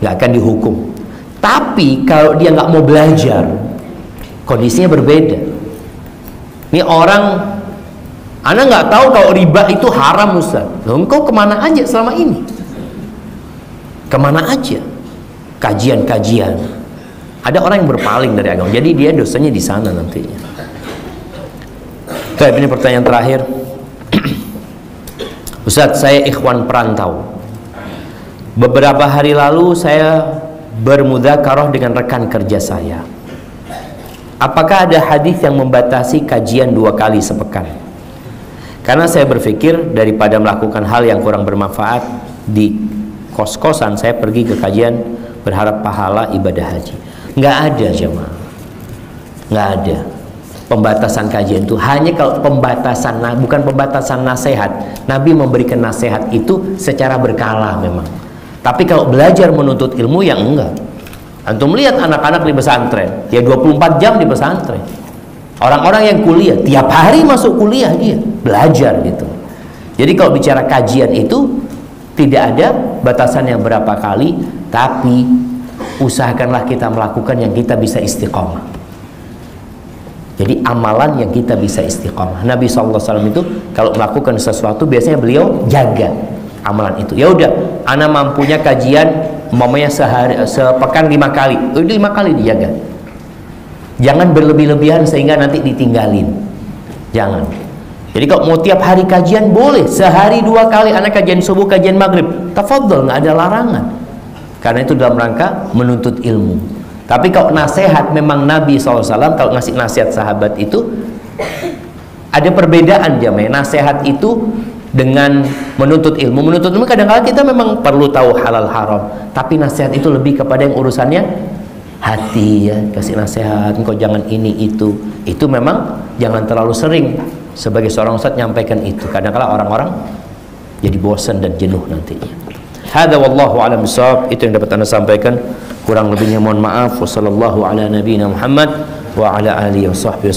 nggak akan dihukum. Tapi kalau dia nggak mau belajar, kondisinya berbeda. Ini orang, Anda nggak tahu kalau riba itu haram, Ustaz. Engkau kemana aja selama ini? Kemana aja? Kajian-kajian. Ada orang yang berpaling dari agama, jadi dia dosanya di sana nantinya. Baik, ini pertanyaan terakhir. Ustaz, saya ikhwan perantau. Beberapa hari lalu saya bermudzakarah dengan rekan kerja saya. Apakah ada hadis yang membatasi kajian 2 kali sepekan? Karena saya berpikir daripada melakukan hal yang kurang bermanfaat di kos-kosan, saya pergi ke kajian berharap pahala ibadah haji. Nggak ada jemaah, nggak ada pembatasan kajian itu. Hanya kalau pembatasan, bukan pembatasan nasihat. Nabi memberikan nasihat itu secara berkala memang. Tapi kalau belajar menuntut ilmu, yang enggak. Antum lihat anak-anak di pesantren, ya 24 jam di pesantren. Orang-orang yang kuliah, tiap hari masuk kuliah dia, belajar gitu. Jadi kalau bicara kajian itu, tidak ada batasan yang berapa kali, tapi usahakanlah kita melakukan yang kita bisa istiqomah. Jadi amalan yang kita bisa istiqomah. Nabi SAW itu kalau melakukan sesuatu, biasanya beliau jaga amalan itu. Ya udah, ana mampunya kajian umpamanya sepekan 5 kali. Udah 5 kali dijaga. Jangan berlebih-lebihan sehingga nanti ditinggalin. Jangan. Jadi kalau mau tiap hari kajian boleh, sehari 2 kali ana kajian subuh, kajian maghrib. Tafadhol, nggak ada larangan. Karena itu dalam rangka menuntut ilmu. Tapi kalau nasihat, memang Nabi SAW kalau ngasih nasihat sahabat itu ada perbedaan jamaah. Nasihat itu dengan menuntut ilmu. Menuntut ilmu kadang-kadang kita memang perlu tahu halal haram, tapi nasihat itu lebih kepada yang urusannya hati ya. Kasih nasihat, engkau jangan ini itu. Itu memang jangan terlalu sering sebagai seorang ustadz nyampaikan itu. Kadang-kadang orang-orang jadi bosan dan jenuh nantinya. Hada wallahu a'lam bishawab. Itu yang dapat Anda sampaikan. Kurang lebihnya mohon maaf. Wassallallahu ala nabiyina Muhammad wa ala alihi wa sahbihi.